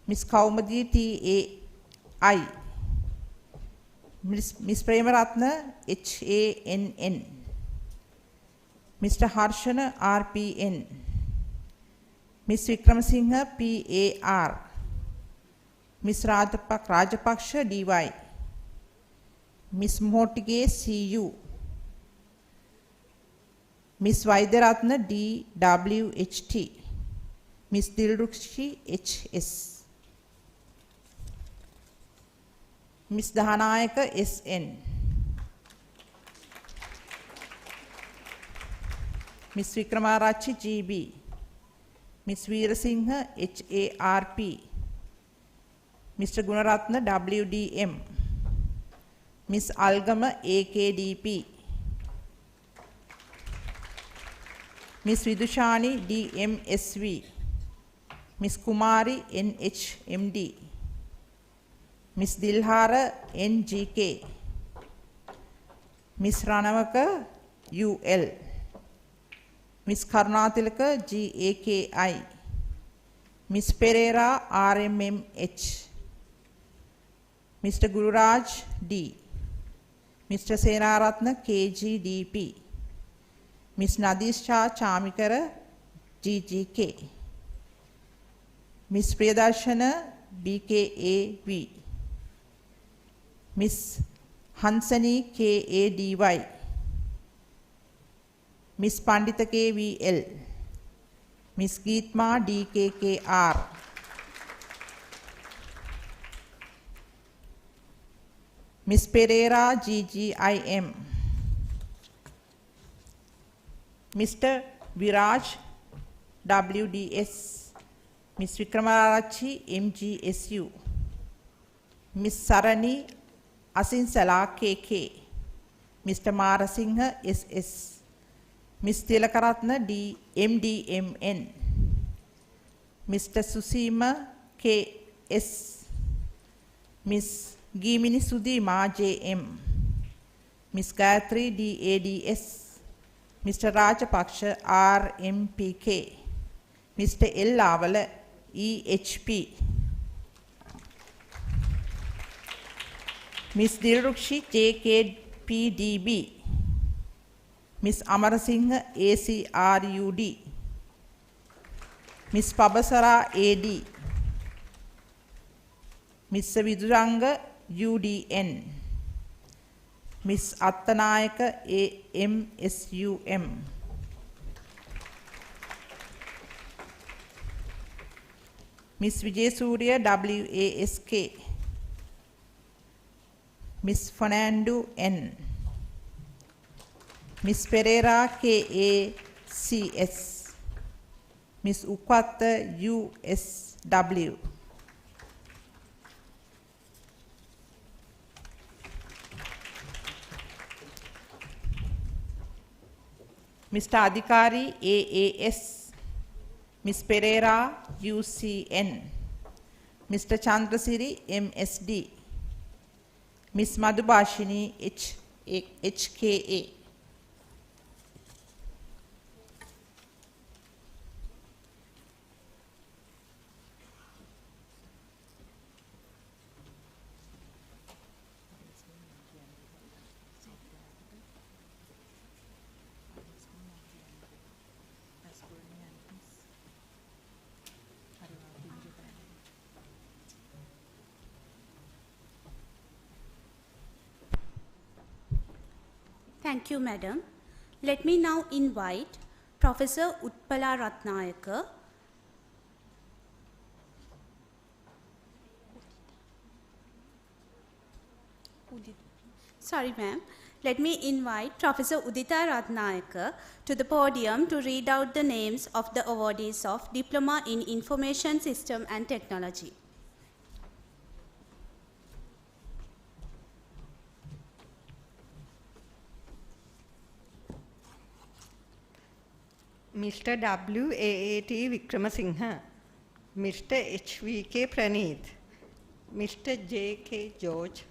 Miss Kaumadi TAI, Miss Premaratna HANN, Mr. Harshana RPN, Miss Vikramasinghe PAR, Miss Rajapaksha DY, Miss Motige CU, Miss Vaideratna DWHT, Miss Dilrukshi HS, Miss Dahanayaka SN, Miss Vikramarachi GB, Miss Veerasinghe HARP, Mr. Gunaratna WDM, Miss Algama AKDP, Miss Vidushani DMSV, Miss Kumari NHMD, Miss Dilhara NGK, Miss Ranavaka UL, Miss Karnatilaka GAKI, Miss Pereira RMMH, Mr. Gururaj D, Mr. Senaratna KGDP, Miss Nadisha Chamikara GGK, Miss Priyadarshana BKAV, Miss Hansani KADY, Miss Pandita KVL, Miss Geetma DKKR, Miss Pereira GGIM, Mr. Viraj WDS, Miss Vikramarachi MGSU, Miss Sarani Asinsala KK, Mr. Marasinghe SS, Miss Tilakaratna MDMN, Mr. Susima KS, Miss Gimini Sudima JM, Miss Gayatri DADS, Mr. Rajapaksha RMPK, Mr. L. Lavala EHP, Miss Dilrukshi JKPDB, Miss Amarasinghe ACRUD, Miss Pabasara AD, Miss Viduranga UDN, Miss Attanayaka AMSUM, Miss Vijaysurya WASK, Miss Fernando N, Miss Pereira KACS, Miss Ukwata USW, Mr. Adhikari AAS, Miss Pereira UCN, Mr. Chandrasiri MSD, Miss Madhubashini HKA, Thank you, Madam. Let me now invite Professor Utpala Ratnayaka. Sorry, ma'am. Let me invite Professor Udita Ratnayaka to the podium to read out the names of the awardees of Diploma in Information System and Technology. Mr. WAAT Vikramasinghe, Mr. HVK Praneeth, Mr. JK George,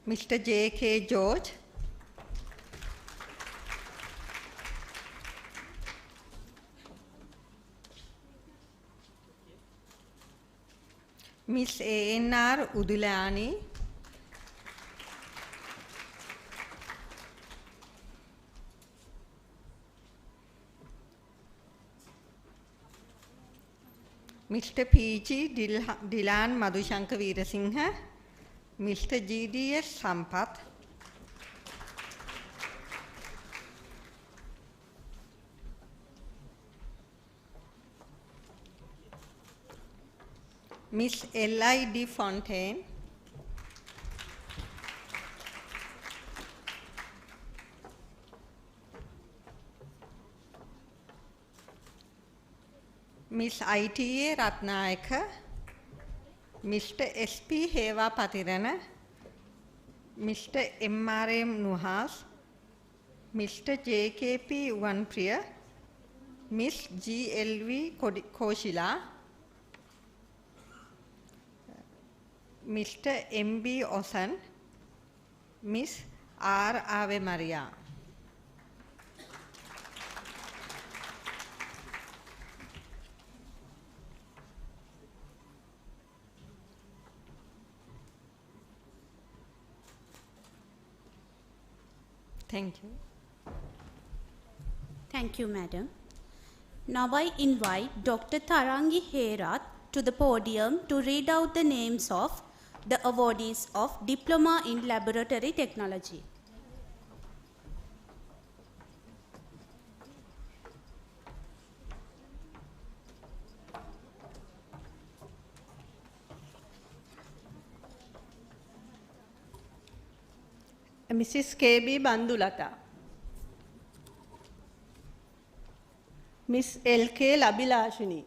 Mr. JK George, Miss ANR Udulani, Mr. PG Dilan Madhushanka Veerasinghe, Mr. GDS Sampath, Miss L.I.D. Fontaine, Miss I.T.A. Ratnayaka, Mr. S.P. Heva Patirana, Mr. M.R.M. Nuhas, Mr. J.K.P. Vanpriya, Miss G.L.V. Koshila, Mr. M.B. Osan, Miss R. Ave Maria. Thank you. Thank you, madam. Now I invite Dr. Tarangi Herath to the podium to read out the names of the awardees of Diploma in Laboratory Technology. Mrs. K.B. Bandulata, Miss L.K. Labilashini,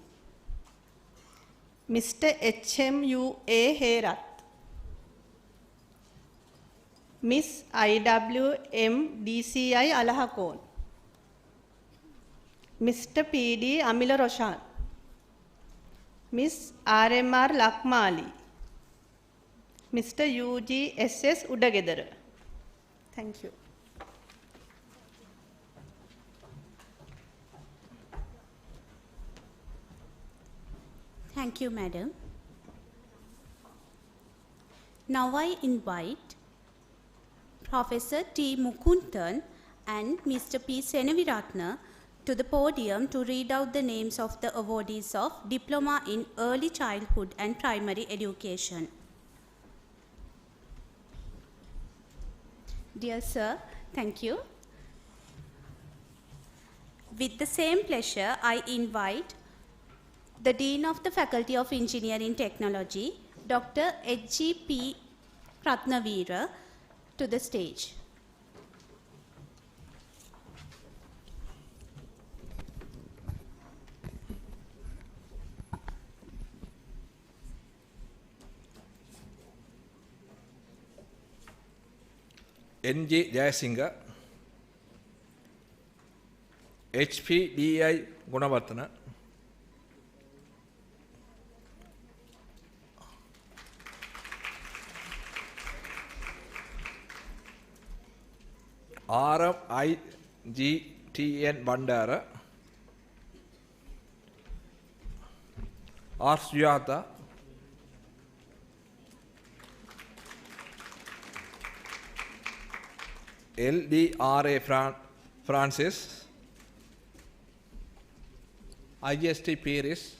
Mr. H.M.U.A. Herath, Miss I.W.M. DCI Alahakon, Mr. P.D. Amila Roshan, Miss R.M.R. Lakmali, Mr. U.G.S.S. Udagedara. Thank you. Thank you, madam. Now I invite Professor T. Mukundan and Mr. P. Senaviratna to the podium to read out the names of the awardees of Diploma in Early Childhood and Primary Education. Dear sir, thank you. With the same pleasure, I invite the Dean of the Faculty of Engineering Technology, Dr. H.G.P. Ratnavira, to the stage. N.J. Jayasinghe, H.P. D.I. Gunavatana, R.M.I.G.T.N. Bandara, R. Sujata, L.D.R.A. Francis, I.G.S.T. Paris,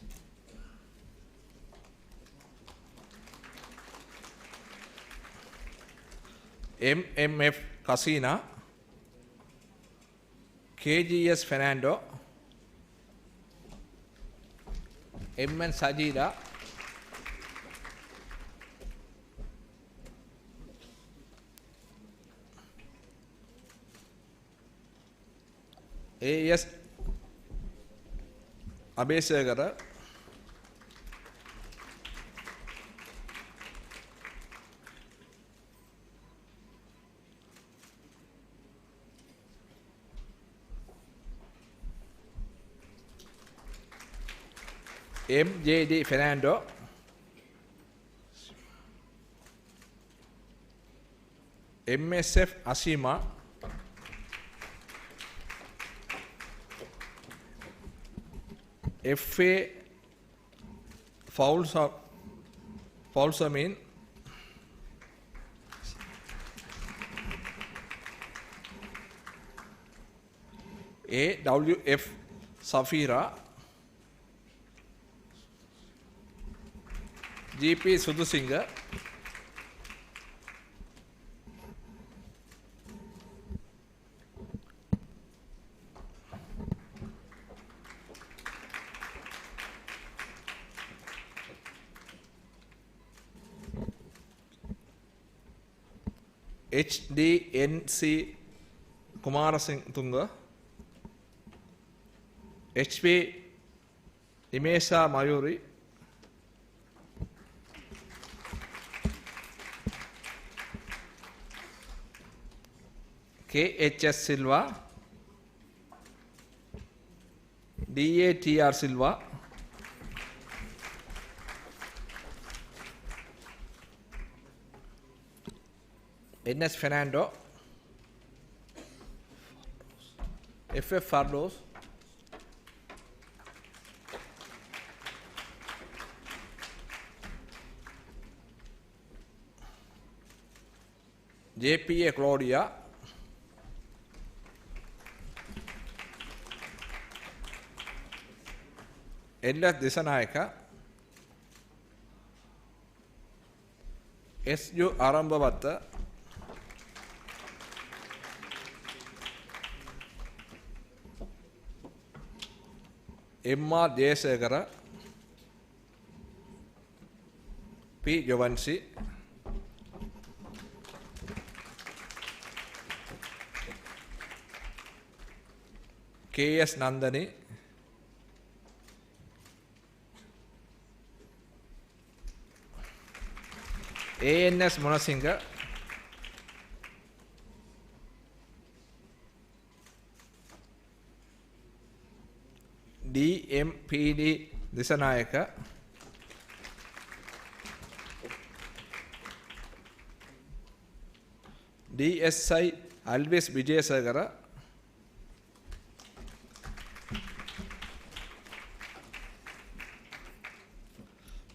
M.M.F. Casina, K.G.S. Fernando, M.N. Sajida, A.S. Abesegara, M.J.D. Fernando, M.S.F. Asima, F.A. Faulsamin, A.W.F. Safira, G.P. Sudhusinga, HDNC Kumaratunga, HP Imesha Mayuri, KHS Silva, DATR Silva, NS Fernando, FF Fardos, JPA Claudia, LS Disanayaka, SU Arambavatta, MR Jayasegara, P. Giovansi, KS Nandani, ANS Monasinga, DMPD Disanayaka, DSI Alves Vijayasagara,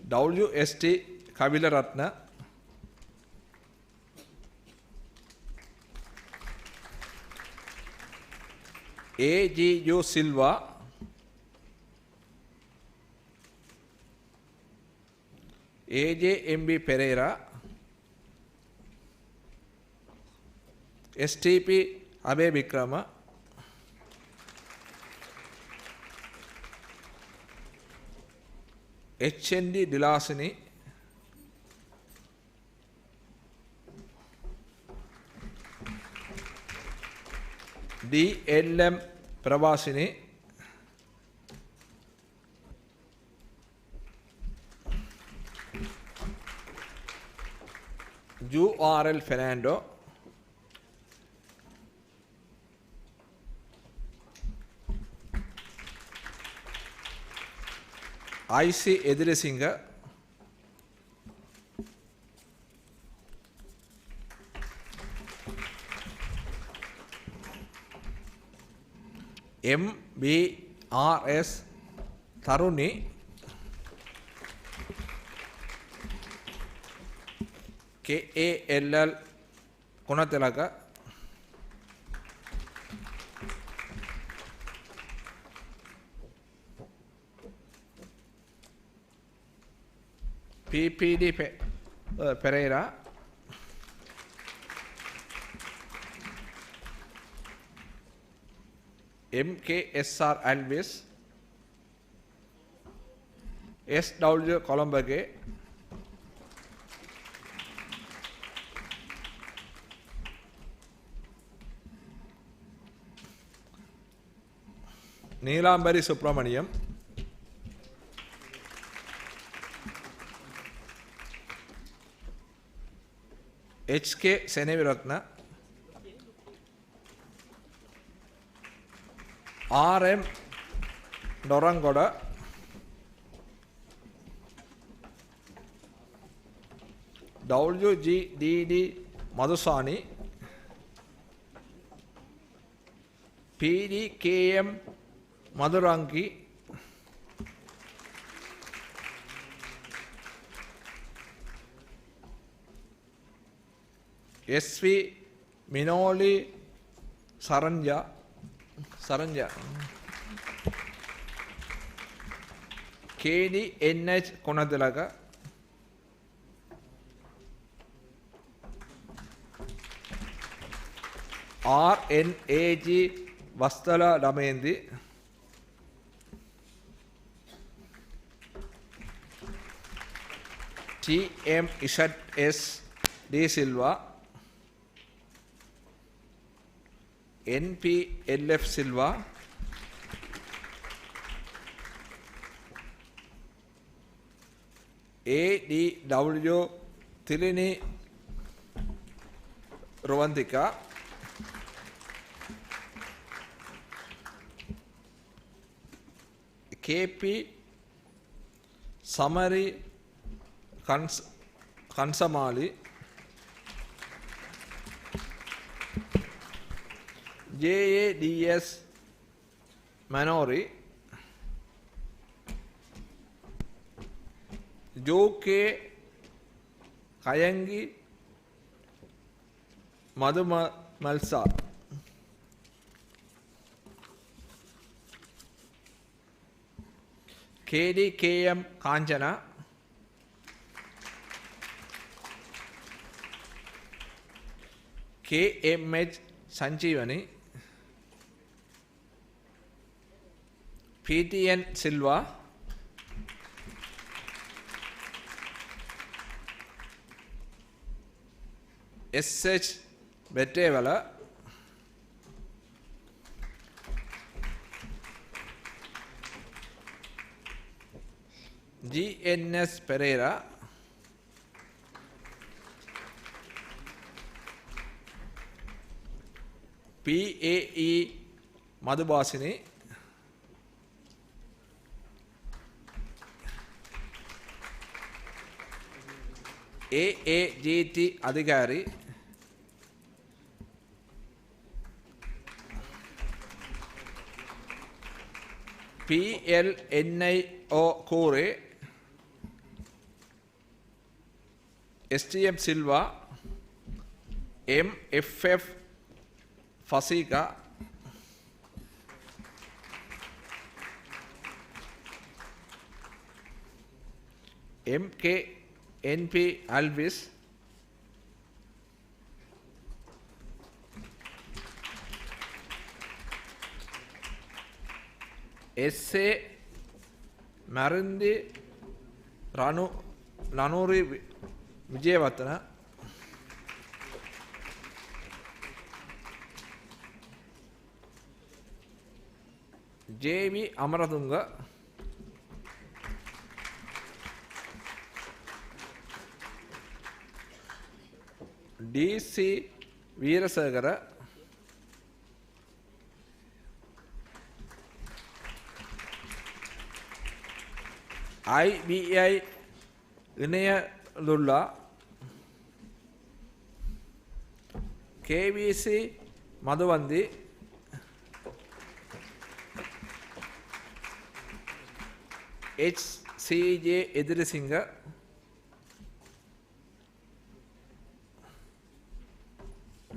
WST Kabila Ratna, AGU Silva, AJMB Pereira, STP Abe Vikrama, HND Dilasini, DLM Prabhasini, URL Fernando, IC Edirisinga, MBRS Tharuni, KALL Konatelaga, PPD Pereira, MKSR Alves, SW Colombo, Neelambari Subramaniam, HK Seneviratna, RM Dorangoda, WGDD Madhusani, PDKM Madhurangi, SV Minoli Saranja, KDNH Konadelaga, RNAG Vastala Damendi, TM Ishat S. De Silva, NPLF Silva, ADW Tilini Rovantika, KP Samari Kansamali, JADS Manori, Joke Kayangi Madhuma Malsa, KDKM Kanjana, KMH Sanjeevani, PTN Silva, SH Betevala, GNS Pereira, PAE Madhubasini, AAGT Adhikari, PLNIO Kore, STM Silva, MFF Fasika, MKNP Alvis, SA Marindi Nanuri Vijayawatana, JV Amaratunga, DC Veerasagara, IBI Inayalulla, KVC Madhuvandi, HCJ Edirisinga,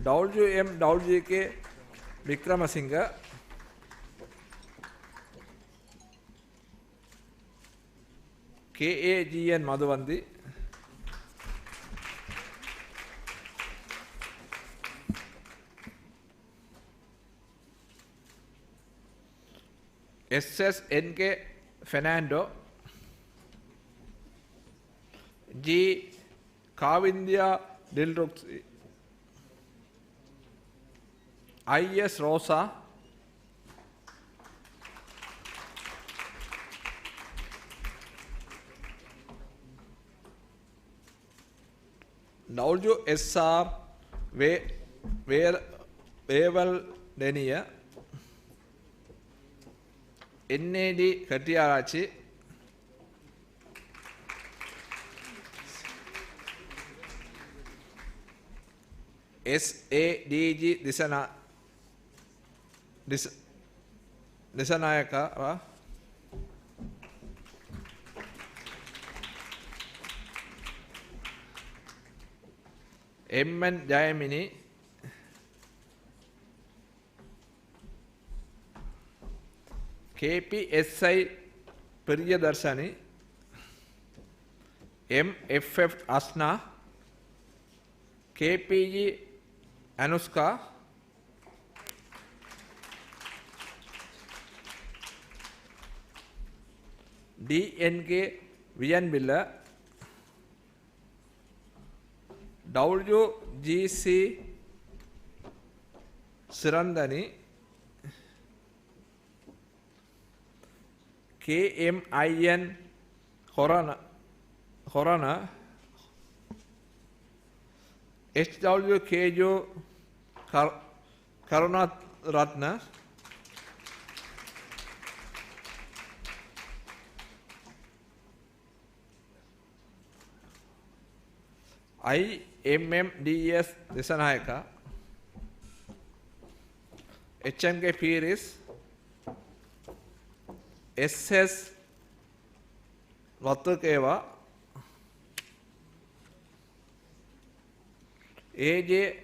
WMWK Vikramasinga, KAGN Madhuvandi, SSNK Fernando, G Kavindya Dilruxi, IS Rosa, WSR Weval Denia, NAD Katiarachi, SADG Disanayaka, MN Jayamini, KPSI Priyadarsani, MFF Asna, KPG Anuska, DNK Vian Billa, WGC Sirandani KMIN Horana HWKjo Karunath Ratna IMMDS Desanayaka HMK Piris SS Vatukeva AJ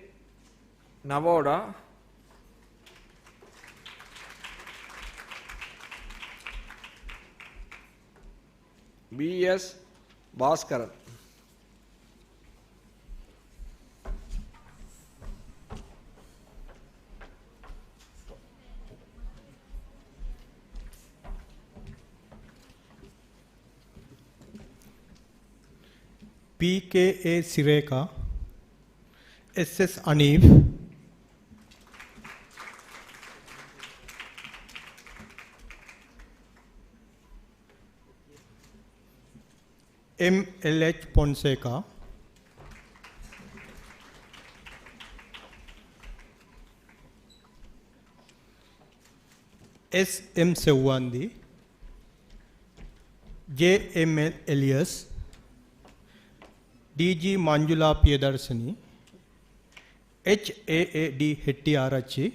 Nawala BS Bhaskaran. PKA Sireka, SS Anif, MLH Ponseca, SM Sewandi, JML Elias, DG Manjula Piyadarsani, HAAD Hettiarachi,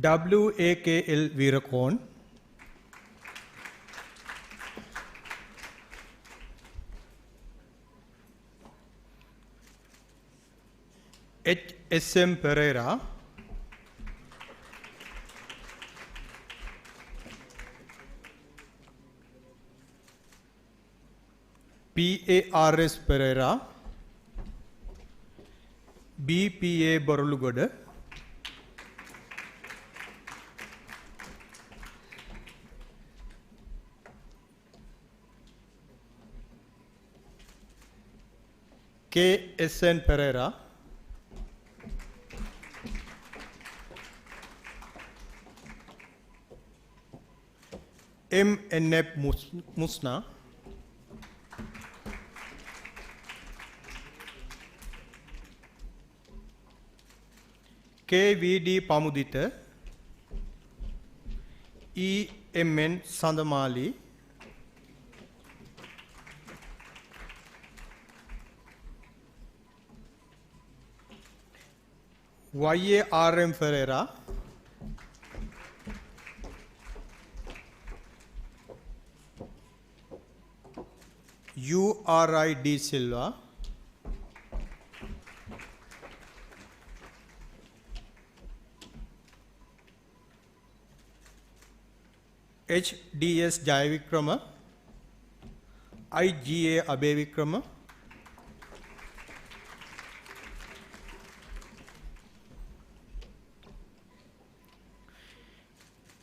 WAKL Virakon, HSM Pereira, PARS Pereira, BPA Borulugoda, KSN Pereira, MNF Musna, KVD Pamudita, EMN Sandamali, YARM Ferreira, URID Silva, HDS Jayavikrama, IGA Abevikrama,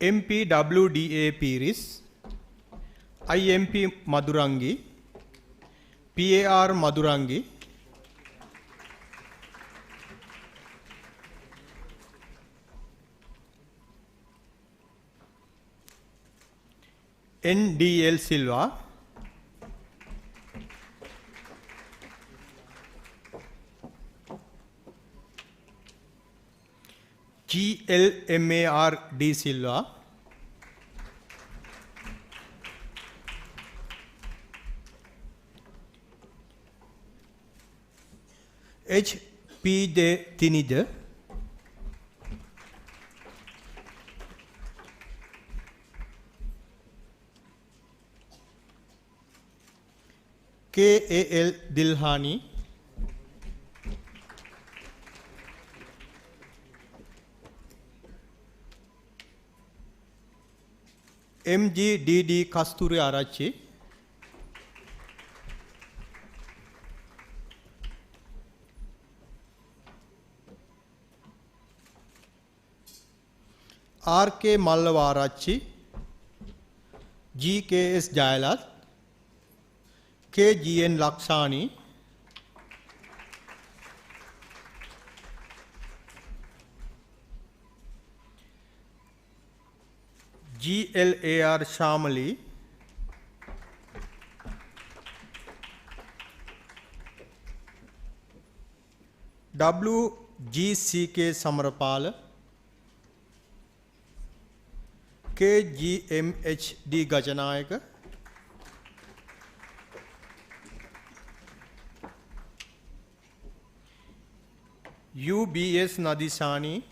MPWDA Piris, IMP Madurangi, PAR Madurangi, NDL Silva, GLMAR D Silva, HPJ Tinija, KAL Dilhani, MGDD Kasturi Arachi, RK Mallava Arachi, GKS Jayalat, KGN Laksani, GLAR Shamali, WGCK Samarapala, KGMHD Gajanayaka, UBS Nadisani,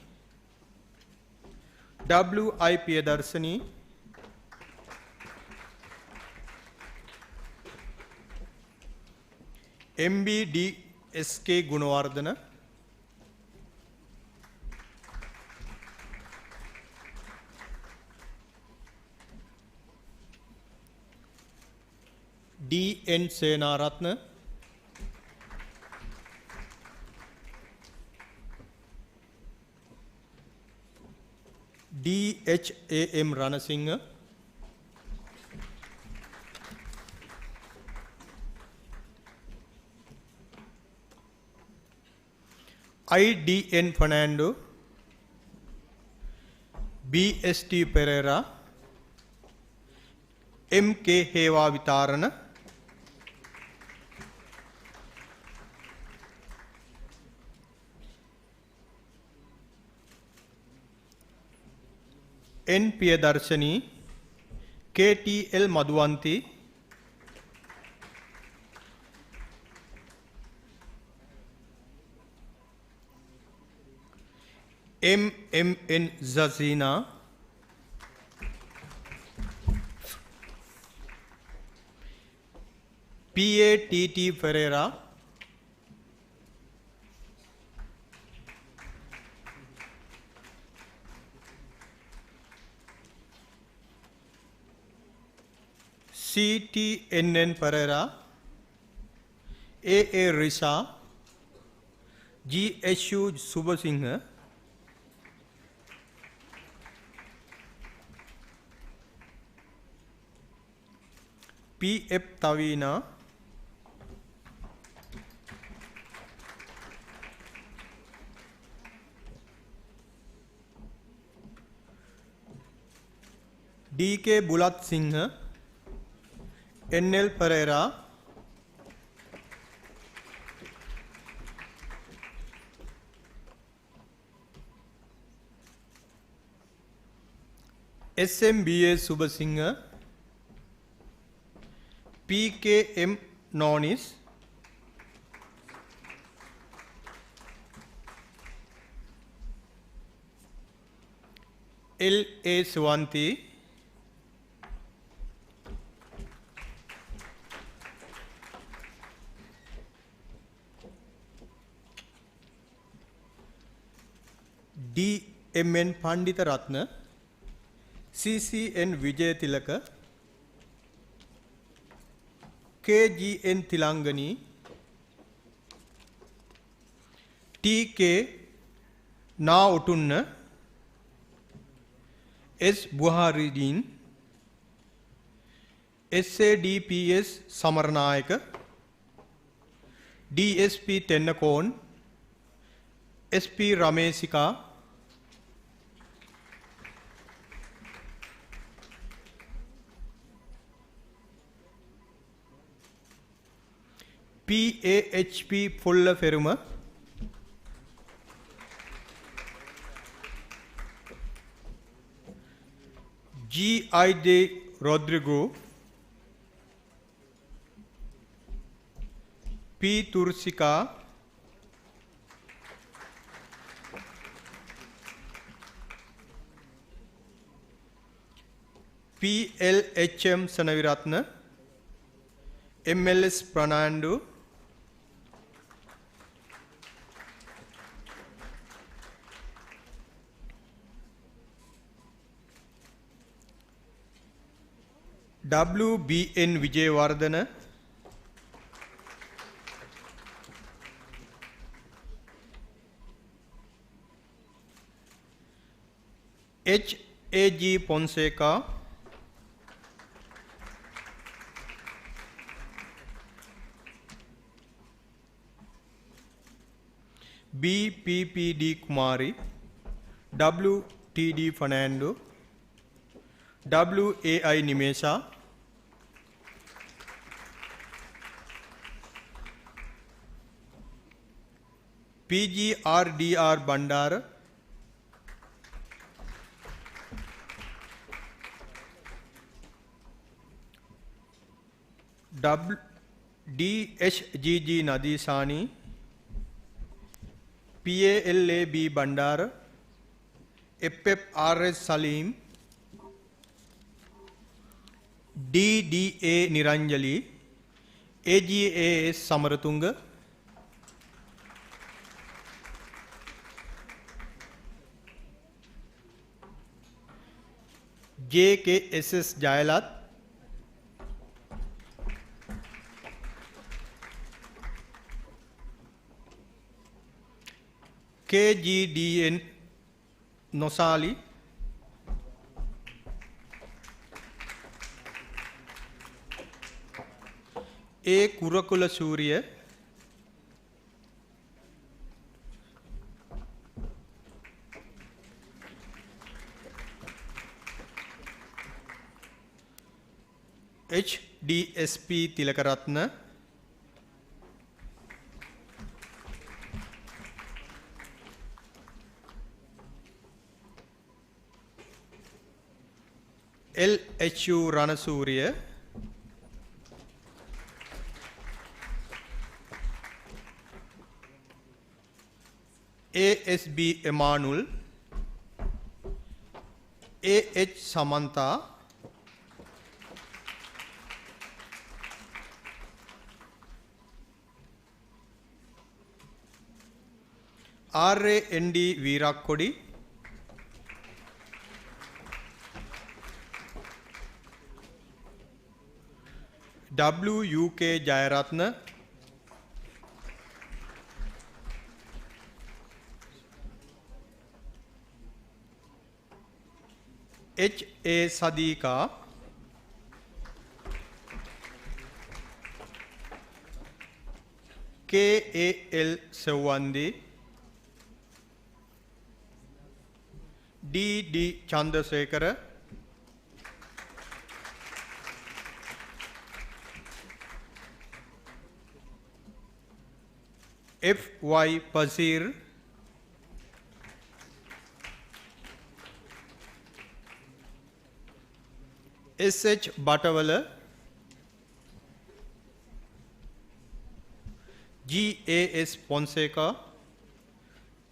WI Piyadarsani, MBDSK Gunawardana, DN Senaratna, DHAM Ranasinghe, IDN Fernando, BST Pereira, MK Heva Vitarana, N Piyadarshani, KTL Madhuvanti, MMN Zazina, PATT Ferreira, CTNN Pereira, AA Risa, GSU Subasinghe, PF Tavina, DK Bulat Singhe, NL Pereira, SMBA Subasinghe, PKM Nonis, LA Swanti, DMN Pandita Ratna, CCN Vijay Tilaka, KGN Tilangani, TK Na Utunna, S Buharidin, SADPS Samarnayaka, DSP Tennakon, SP Ramesika, PAHP Fulla Feruma, GIJ Rodrigo, P Tursika, PLHM Sanaviratna, MLS Pranandu, WBN Vijayawardana, HAG Ponseca, BPPD Kumari, WTD Fernando, WAI Nimesha, PGRDR Bandara, DHGG Nadisani, PALAB Bandara, FFRS Salim, DDA Niranjali, AGAS Samaratunga, JKSS Jayalat, KGDN Nosali, A Kurakula Surya, HDSP Tilakaratna, LHU Ranasuriya, ASB Emanul, AH Samantha, RAND Veerakodi, WUK Jayaratna, HA Sadika, KAL Sewandi, DD Chandrasekhara, FY Pasir, SH Batavala, GAS Fonseca,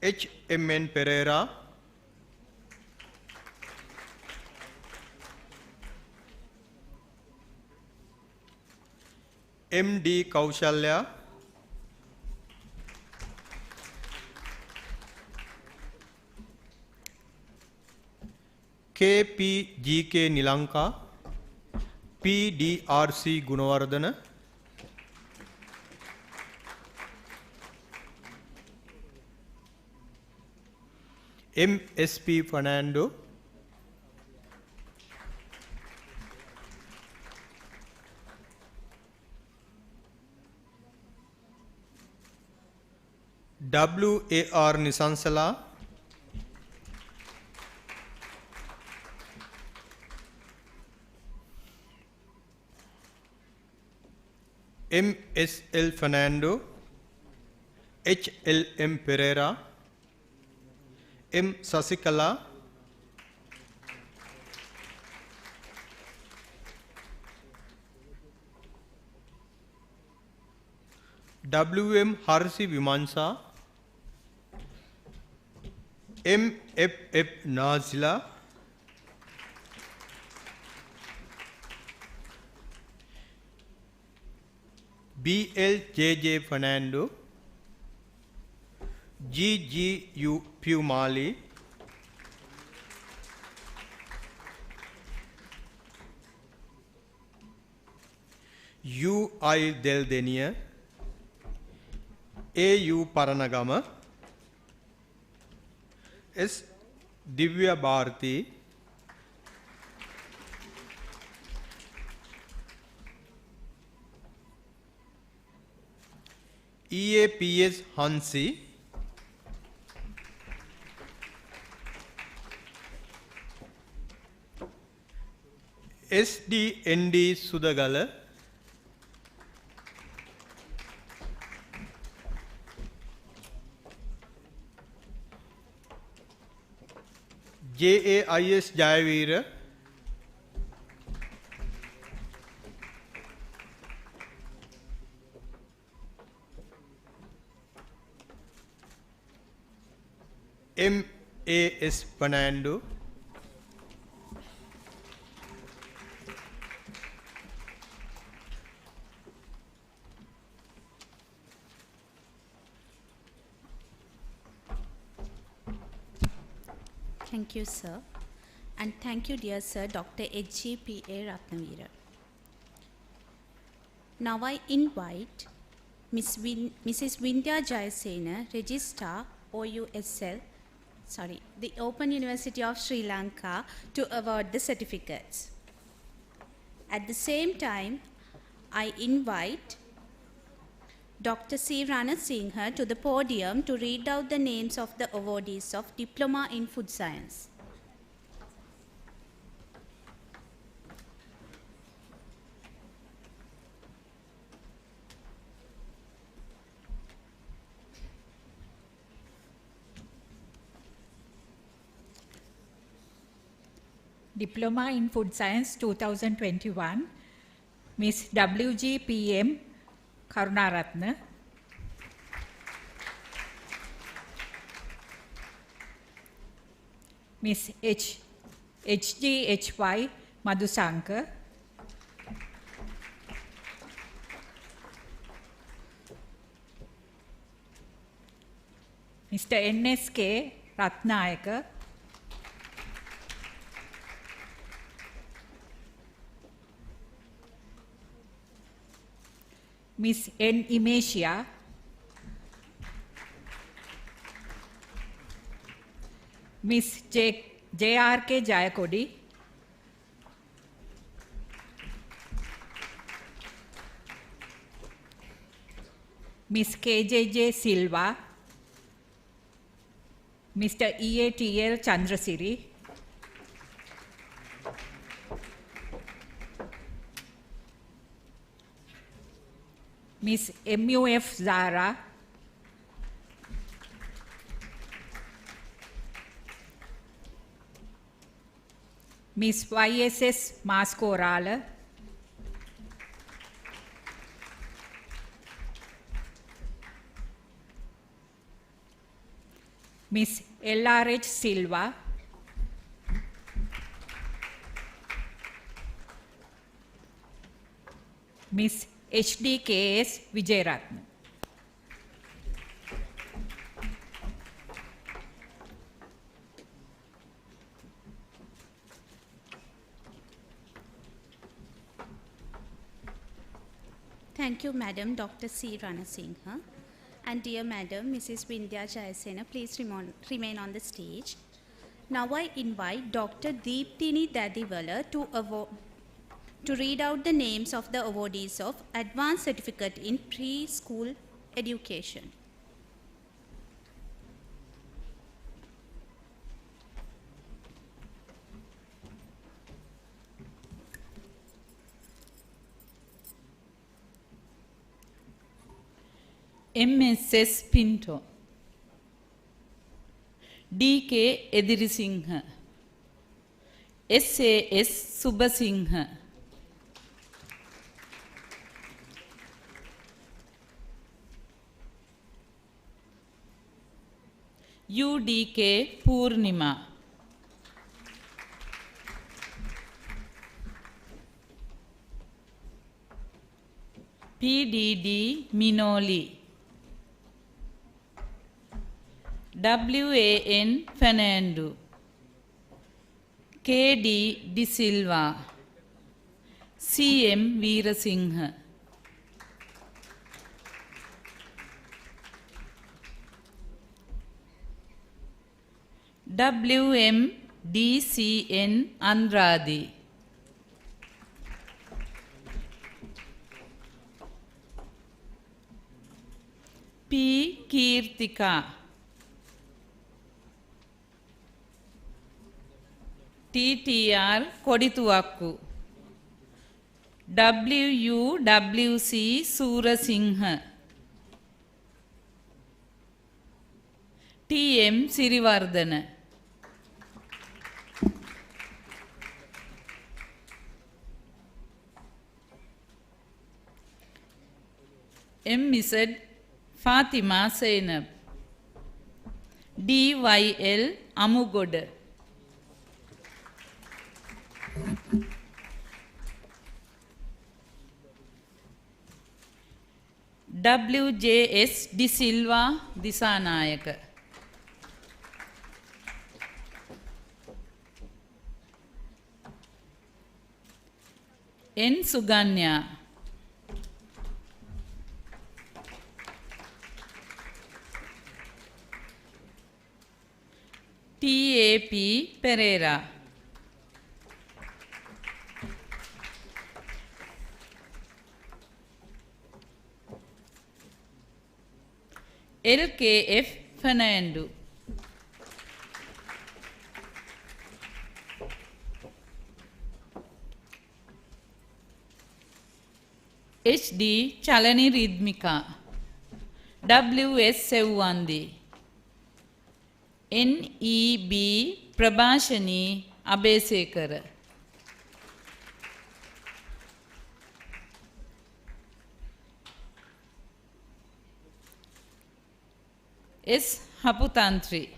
HMN Pereira, MD Kaushalya, KPGK Nilanka, PDRC Gunawardana, MSP Fernando, WAR Nisansala, MSL Fernando, HLM Pereira, M Sasikala, WM Harsi Vimansa, MFF Nazila, BLJJ Fernando, GGU Pumali, UI Del Denia, AU Paranagama, S Divya Bharti, EAPS Hansi, SDND Sudagala, JAIS Jayavira, MAS Fernando, Thank you, sir. And thank you, dear sir, Dr. H.G.P.A. Ratnavira. Now I invite Mrs. Vindhya Jayasena, Registrar, the Open University of Sri Lanka, to award the certificates. At the same time, I invite Dr. C. Rana Singha to the podium to read out the names of the awardees of Diploma in Food Science. Diploma in Food Science 2021, Ms. WGPM Karunaratna, Ms. HGHY Madhusankar, Mr. NSK Ratnayaka, Ms. N. Imesia, Ms. J.R.K. Jayakodi, Ms. K.J.J. Silva, Mr. E.A.T.L. Chandrasiri, Ms. M.U.F. Zara, Ms. Y.S.S. Mascorala, Ms. L.R.H. Silva, Ms. HDKS Vijayaratna. Thank you, Madam Dr. C. Ranasinghe. And dear Madam, Mrs. Vindhya Jayasena, please remain on the stage. Now I invite Dr. Deepthini Dadiwala to read out the names of the awardees of Advanced Certificate in Preschool Education. MSS Pinto, DK Edirisinghe, SAS Subasinghe, UDK Purnima, PDD Minoli, WAN Fernando, KD De Silva, CM Veerasinghe, WMDCN Andrade, P. Kirtika, TTR Kodituakku, WUWC Surasinghe, TM Sirivardhana, MZ Fatima Zainab, DYL Amugoda, WJS De Silva Disanayaka, N Suganya, TAP Pereira, LKF Fernando, HD Chalani Ridmika, WS Sevandi, NEB Prabhashani Abesekara, S Haputantri,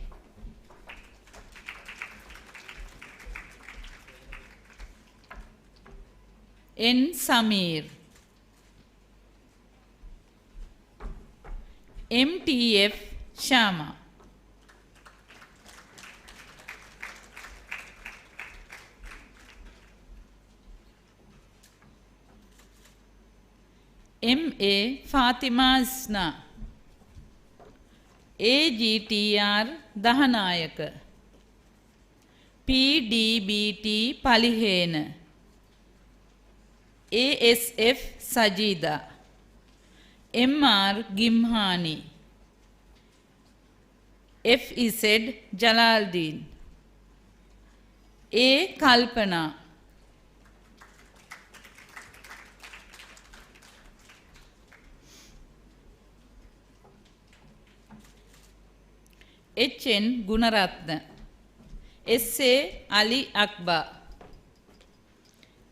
N Samir, MTF Shama, MA Fatima Isna, AGTR Dahanayaka, PDBT Palihena, ASF Sajida, MR Gimhani, FEZ Jalaldin, A Kalpana, HN Gunaratna, SA Ali Akbar,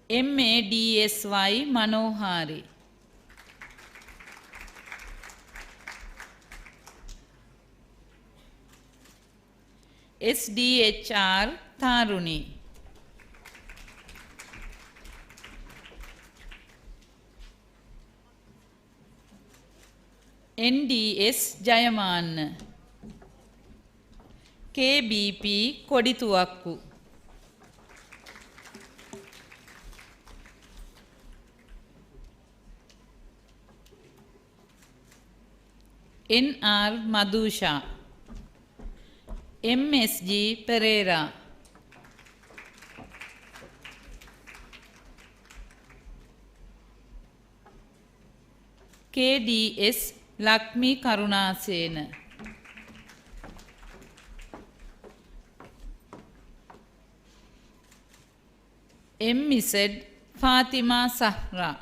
MADSY Manohari, SDHR Tharuni, NDS Jayamanna, KBP Kodituakku, NR Madusha, MSG Pereira, KDS Lakmi Karunasena, MZ Fatima Sahra,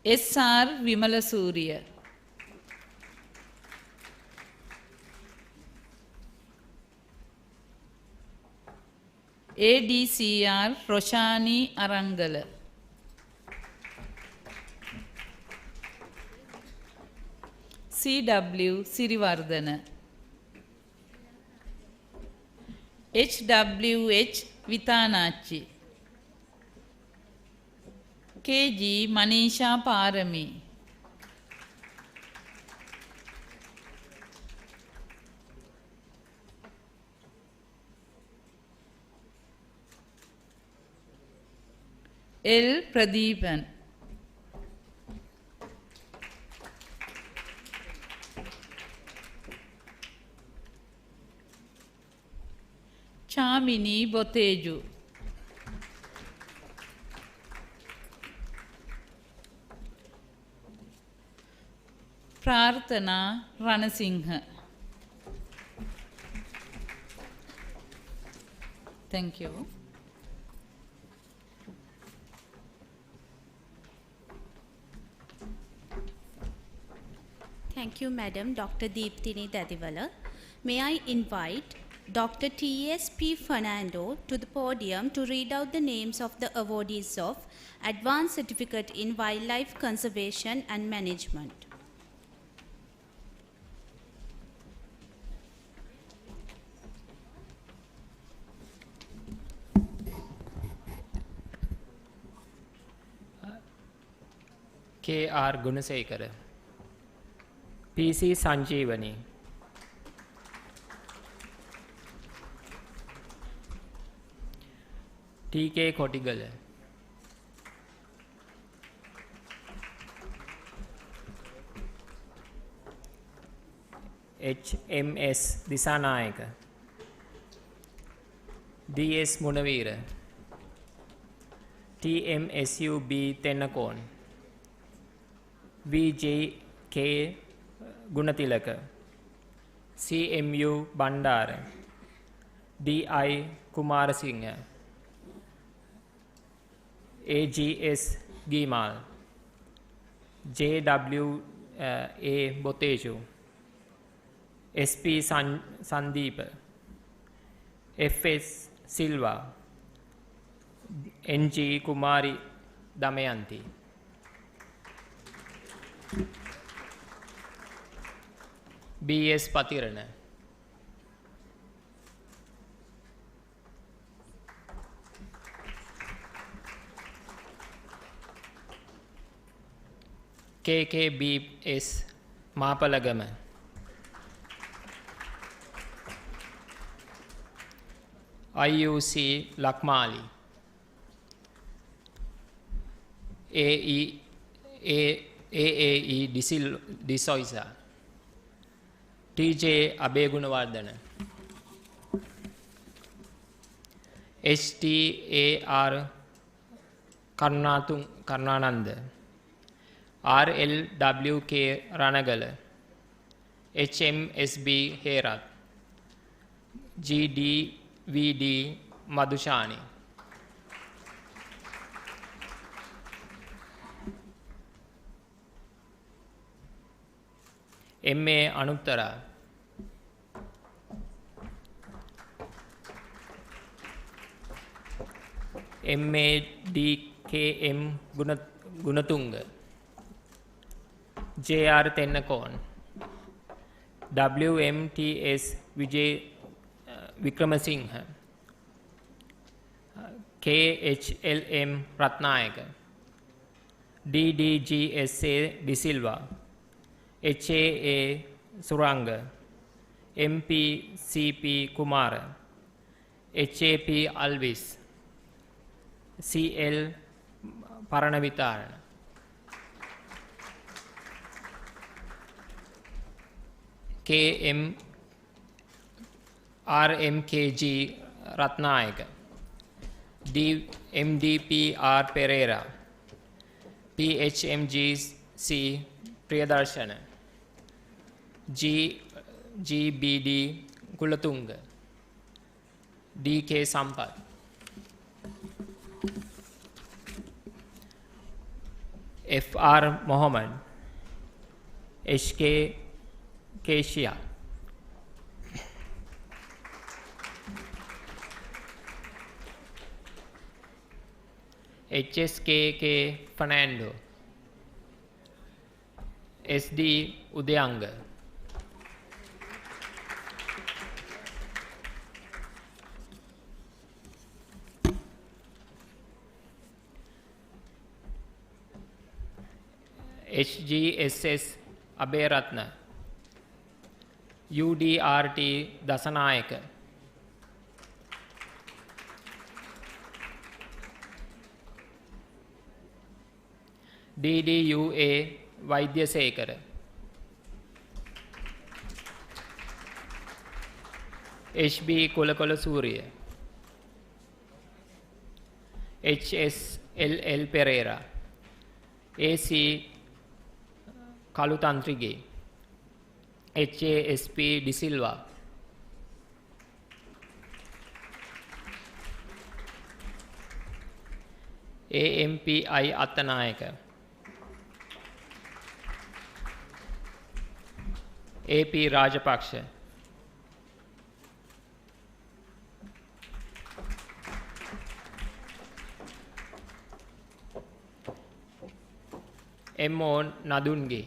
SR Vimala Surya, ADCR Roshani Arangala, CW Sirivardhana, HWH Vitanachi, KG Manisha Parami, L Pradeepan, Chamini Boteju, Prarthana Ranasinghe. Thank you. Thank you, Madam Dr. Deepthini Dadiwala. May I invite Dr. T.S.P. Fernando to the podium to read out the names of the awardees of Advanced Certificate in Wildlife Conservation and Management. K.R. Gunasekara, P.C. Sanjeevani, T.K. Kotigala, H.M.S. Disanayaka, D.S. Munavira, T.M.S.U.B. Tennakon, V.J.K. Gunatilaka, C.M.U. Bandara, D.I. Kumarasinghe, A.G.S. Gimal, J.W.A. Boteju, S.P. Sandeep, F.S. Silva, N.G. Kumari Damayanti. B.S. Patirana, K.K.B.S. Mapalagama, I.U.C. Lakmali, A.A.E. Disoisa, T.J. Abegunawardana, H.T.A.R. Karnananda, R.L.W.K. Ranagala, H.M.S.B. Herat, G.D.V.D. Madhushani, M.A. Anuttara, M.A. D.K.M. Gunatunga, J.R. Tennakon, W.M.T.S. Vijay Vikramasinghe, K.H.L.M. Ratnayaka, D.D.G.S.A. De Silva, H.A.A. Suranga, M.P. C.P. Kumara, H.A.P. Alvis, C.L. Paranavitarana, K.M. R.M.K.G. Ratnayaka, M.D.P.R. Pereira, P.H.M.G.C. Priyadarshana, G.B.D. Kulatunga, D.K. Sampath, F.R. Mohammed, H.K. Keshia, H.S.K.K. Fernando, S.D. Udayanga, H.G.S.S. Aberatna, U.D.R.T. Dasanayaka, D.D.U.A. Vaidyasekara, H.B. Kolakola Surya, H.S.L.L. Pereira, A.C. Kalutantrige, H.A.S.P. De Silva, A.M.P.I. Attanayaka, AP Rajapaksha. MO Nadunge.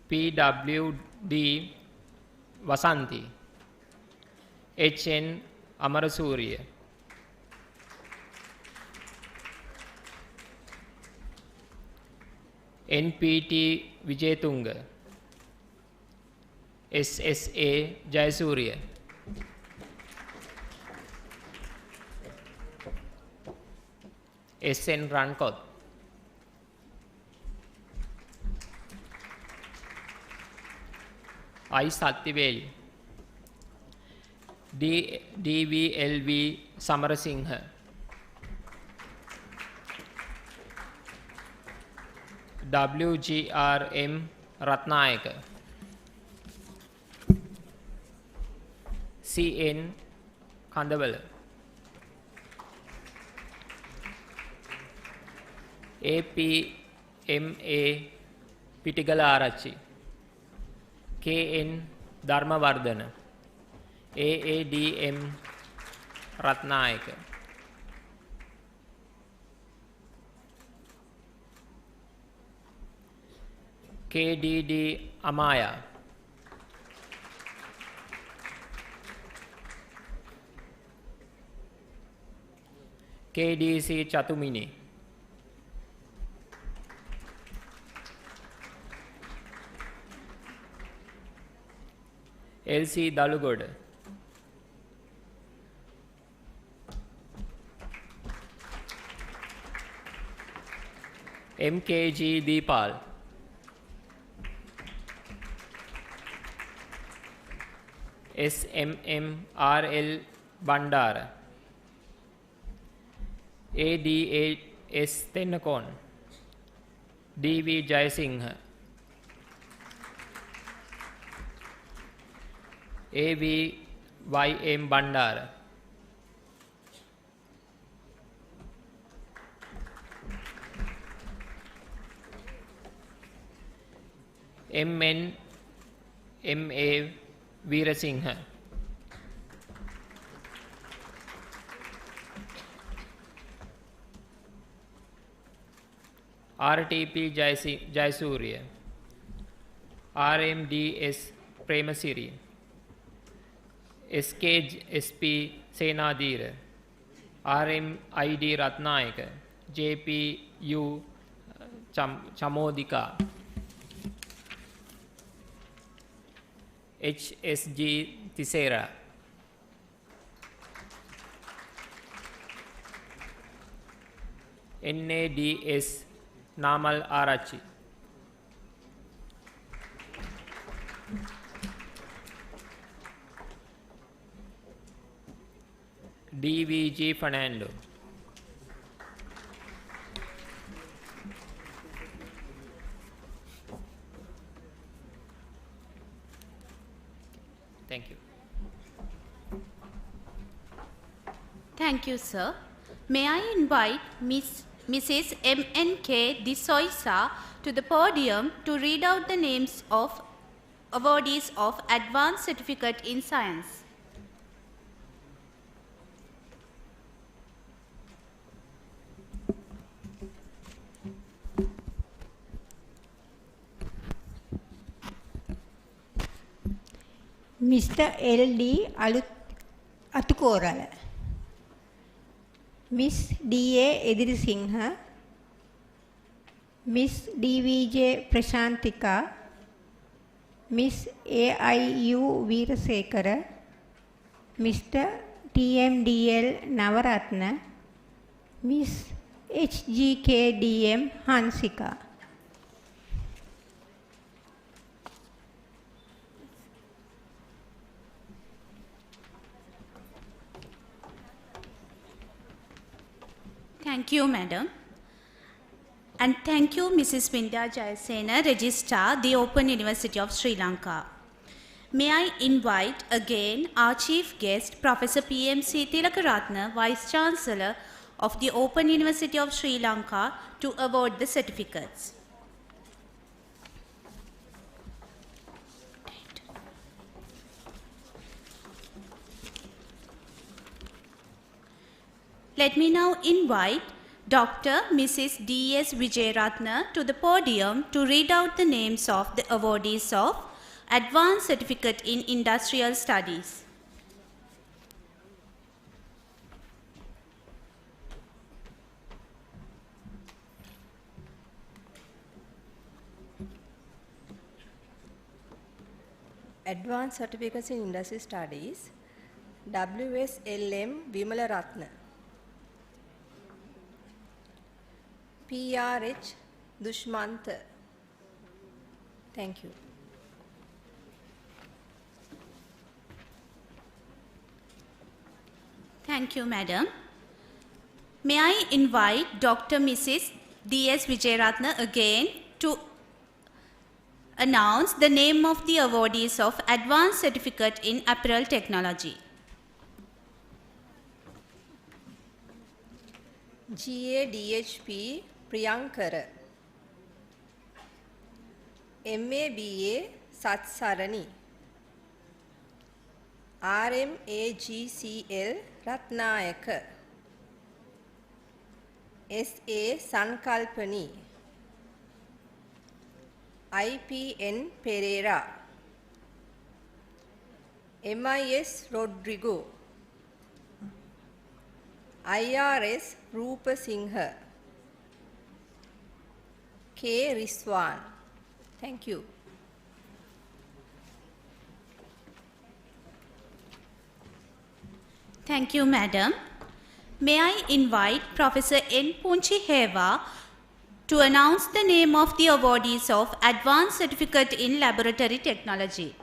PWD Vasanti. HN Amarasuriya. NPT Vijetunga. SSA Jayasuriya. SN Rankot. I Satyaveli. DVLV Samarasinghe. WGRM Ratnayaka. CN Kandawala. APMA Pitigala Arachi. KN Dharmavardhana. AADM Ratnayaka. KDD Amaya. KDC Chatumini. LC Dalugoda. MKG Deepal. SMMRL Bandara. ADAS Tennakon. DV Jayasinghe. AVYM Bandara. MNMA Veerasinghe. RTP Jayasuriya. RMDS Premasiri. SKSP Senadira. RMID Ratnayaka. JPU Chamodika. HSG Tisera. NADS Namal Arachi. DVG Fernando. Thank you. Thank you, sir. May I invite Mrs. M.N.K. Disoisa to the podium to read out the names of awardees of Advanced Certificate in Science. Mr. L.D. Atukorala, Miss D.A. Edirisingha, Miss D.V.J. Prashantika, Miss A.I.U. Veerasekara, Mr. T.M.D.L. Navaratna, Miss H.G.K.D.M. Hansika. Thank you, madam. And thank you, Mrs. Vindya Jayasena, Registrar, the Open University of Sri Lanka. May I invite again our chief guest, Professor P.M.C. Tilakaratna, Vice Chancellor of the Open University of Sri Lanka, to award the certificates. Let me now invite Dr. Mrs. D.S. Vijayaratna to the podium to read out the names of the awardees of Advanced Certificate in Industrial Studies. Advanced Certificates in Industry Studies, WSLM Vimalaratna, PRH Dushmantha. Thank you. Thank you, Madam. May I invite Dr. Mrs. D.S. Vijayaratna again to announce the name of the awardees of Advanced Certificate in Apparel Technology. GADHP Priyankara, MABA Satsarani, RMAGCL Ratnayaka, SA Sankalpani, IPN Pereira, MIS Rodrigo, IRS Rupa Singha, K. Riswan. Thank you. Thank you, Madam. May I invite Professor N. Punchi Heva to announce the name of the awardees of Advanced Certificate in Laboratory Technology.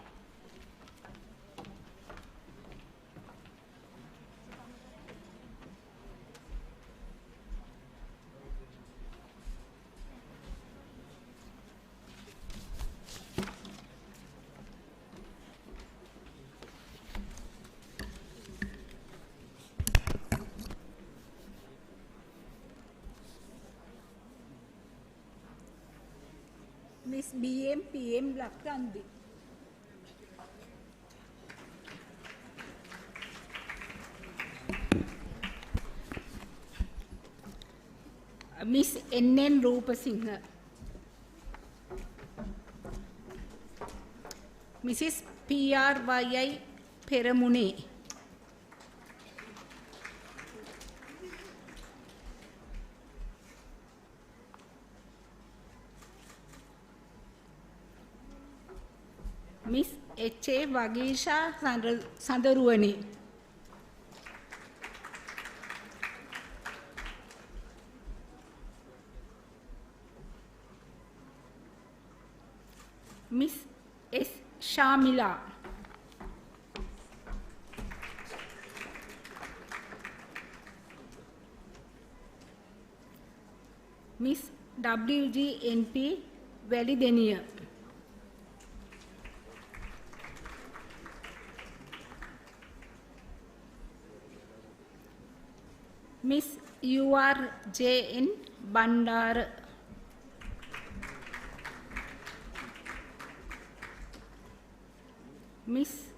Miss BM PM Lakrandi. Miss NN Rupasinghe. Mrs. PRYI Peramuni. Miss H.A. Vagisha Sandaruani. Miss S. Shamila. Miss WGNP Validenia. Miss URJN Bandar. Miss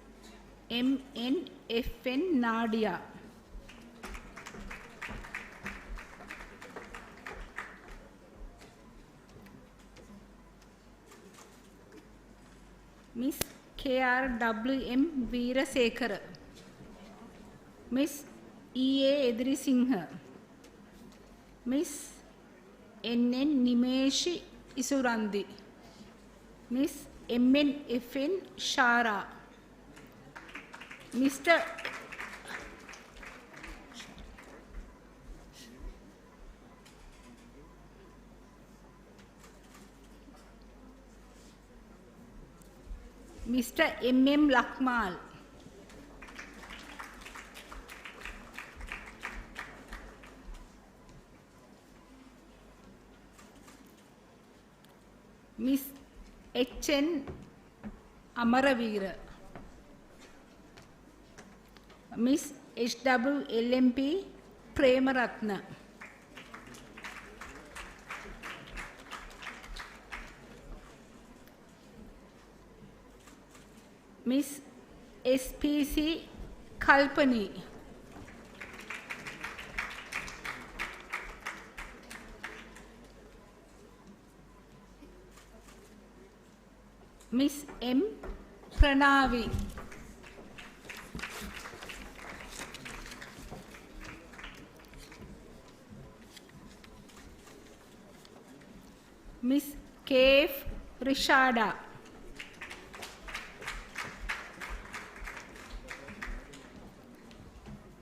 MNFN Nadia. Miss KRWM Veerasekara. Miss E.A. Edri Singha. Miss N.N. Nimeshi Isurandi. Miss M.N.F.N. Shara. Mr. Mr. M.M. Lakmal. Miss H.N. Amaravira. Miss H.W.L.M.P. Premaratna. Miss S.P.C. Kalpani. Miss M. Pranavi. Miss K. Rishada.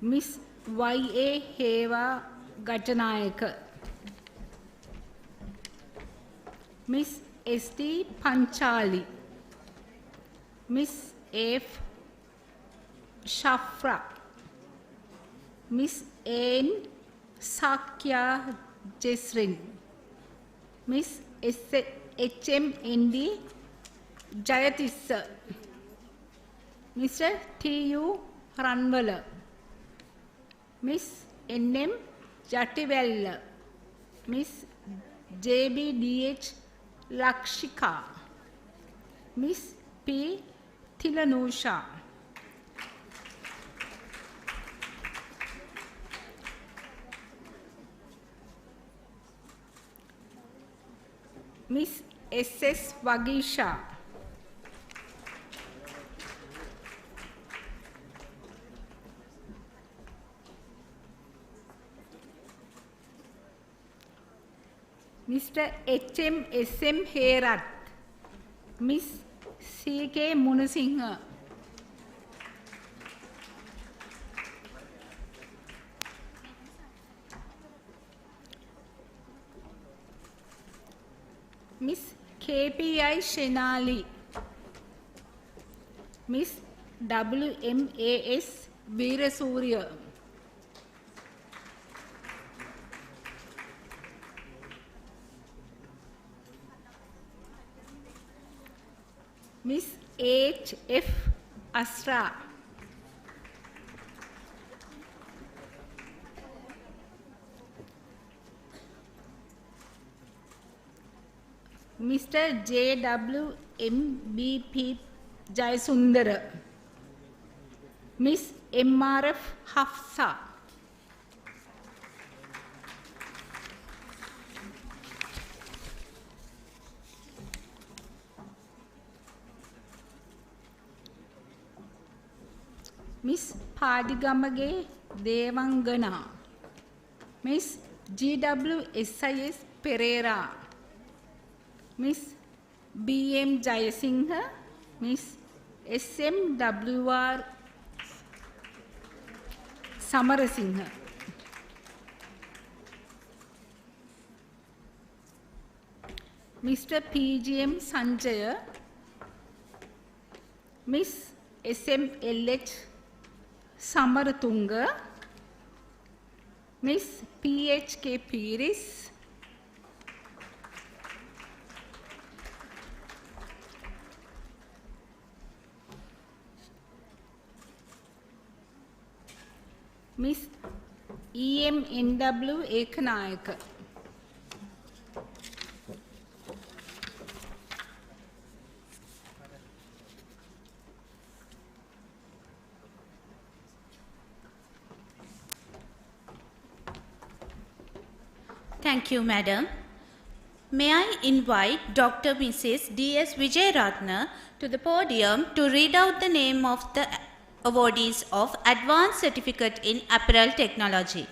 Miss Y.A. Heva Gajanayaka. Miss S.D. Panchali. Miss F. Shafra. Miss N. Sakya Jesrin. Miss H.M.N.D. Jayatissa. Mr. T.U. Ranwala. Miss N.M. Jativella. Miss J.B.D.H. Lakshika. Miss P. Thilanusha. Miss S.S. Vagisha. Mr. H.M. S.M. Herat. Miss C.K. Munasinghe. Miss K.P.I. Shenali. Miss W.M.A.S. Veerasurya. Miss H.F. Asra. Mr. J.W. M.B.P. Jayasundara. Miss M.R.F. Hafsa. Miss Padigamage Devangana. Miss G.W. S.I.S. Pereira. Miss B.M. Jayasinghe. Miss S.M.W.R. Samarasinghe. Mr. P.G.M. Sanjaya. Miss S.M.L.H. Samaratunga. Miss P.H.K. Piris. Miss E.M.N.W. Ekanayaka. Thank you, Madam. May I invite Dr. Mrs. D.S. Vijayaratna to the podium to read out the name of the awardees of Advanced Certificate in Apparel Technology.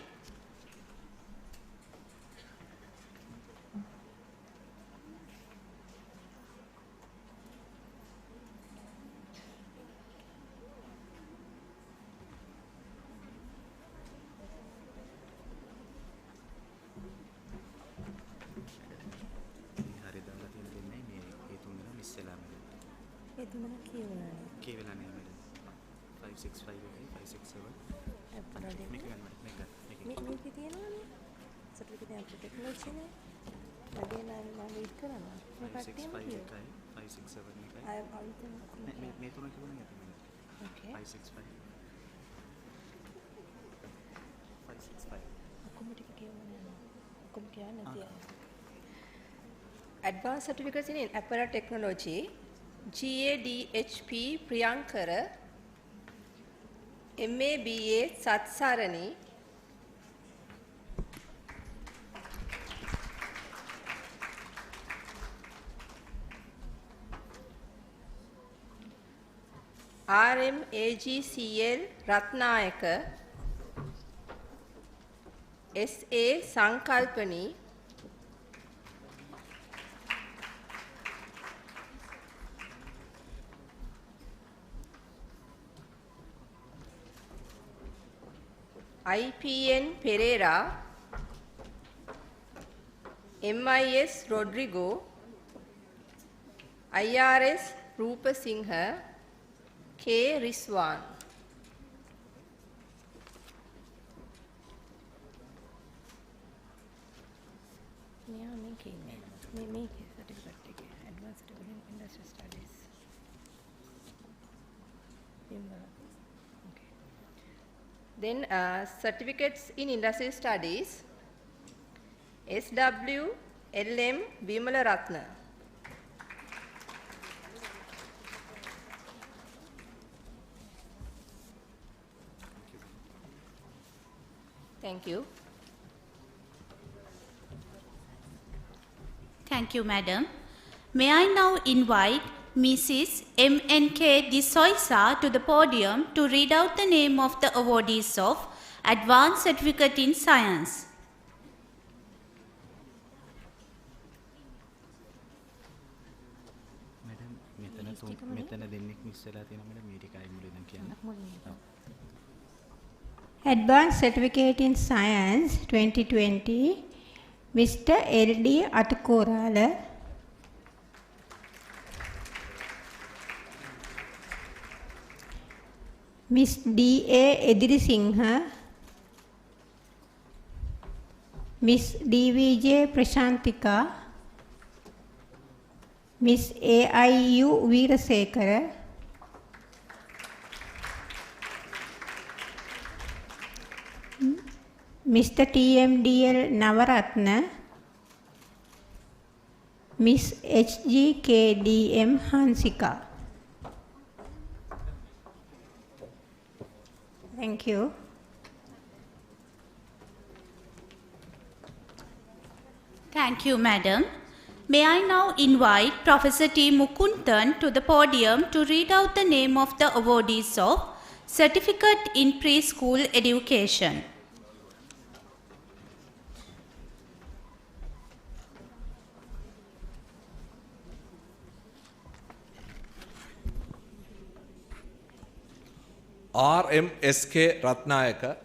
Advanced Certificates in Apparel Technology, GADHP Priyankara, MABA Satsarani, RMAGCL Ratnayaka, SA Sankalpani, IPN Pereira, MIS Rodrigo, IRS Rupa Singha, K. Riswan. Then certificates in industry studies, SW LM Vimala Ratna. Thank you. Thank you, Madam. May I now invite Mrs. M.N.K. De Soisa to the podium to read out the name of the awardees of Advanced Certificate in Science. Advanced Certificate in Science 2020, Mr. L.D. Atukorala, Miss D.A. Edirisingha, Miss D.V.J. Prashantika, Miss A.I.U. Veerasekara, Mr. T.M.D.L. Navaratna, Miss H.G.K.D.M. Hansika. Thank you. Thank you, Madam. May I now invite Professor T. Mukundan to the podium to read out the name of the awardees of Certificate in Preschool Education. RMSK Ratnayaka,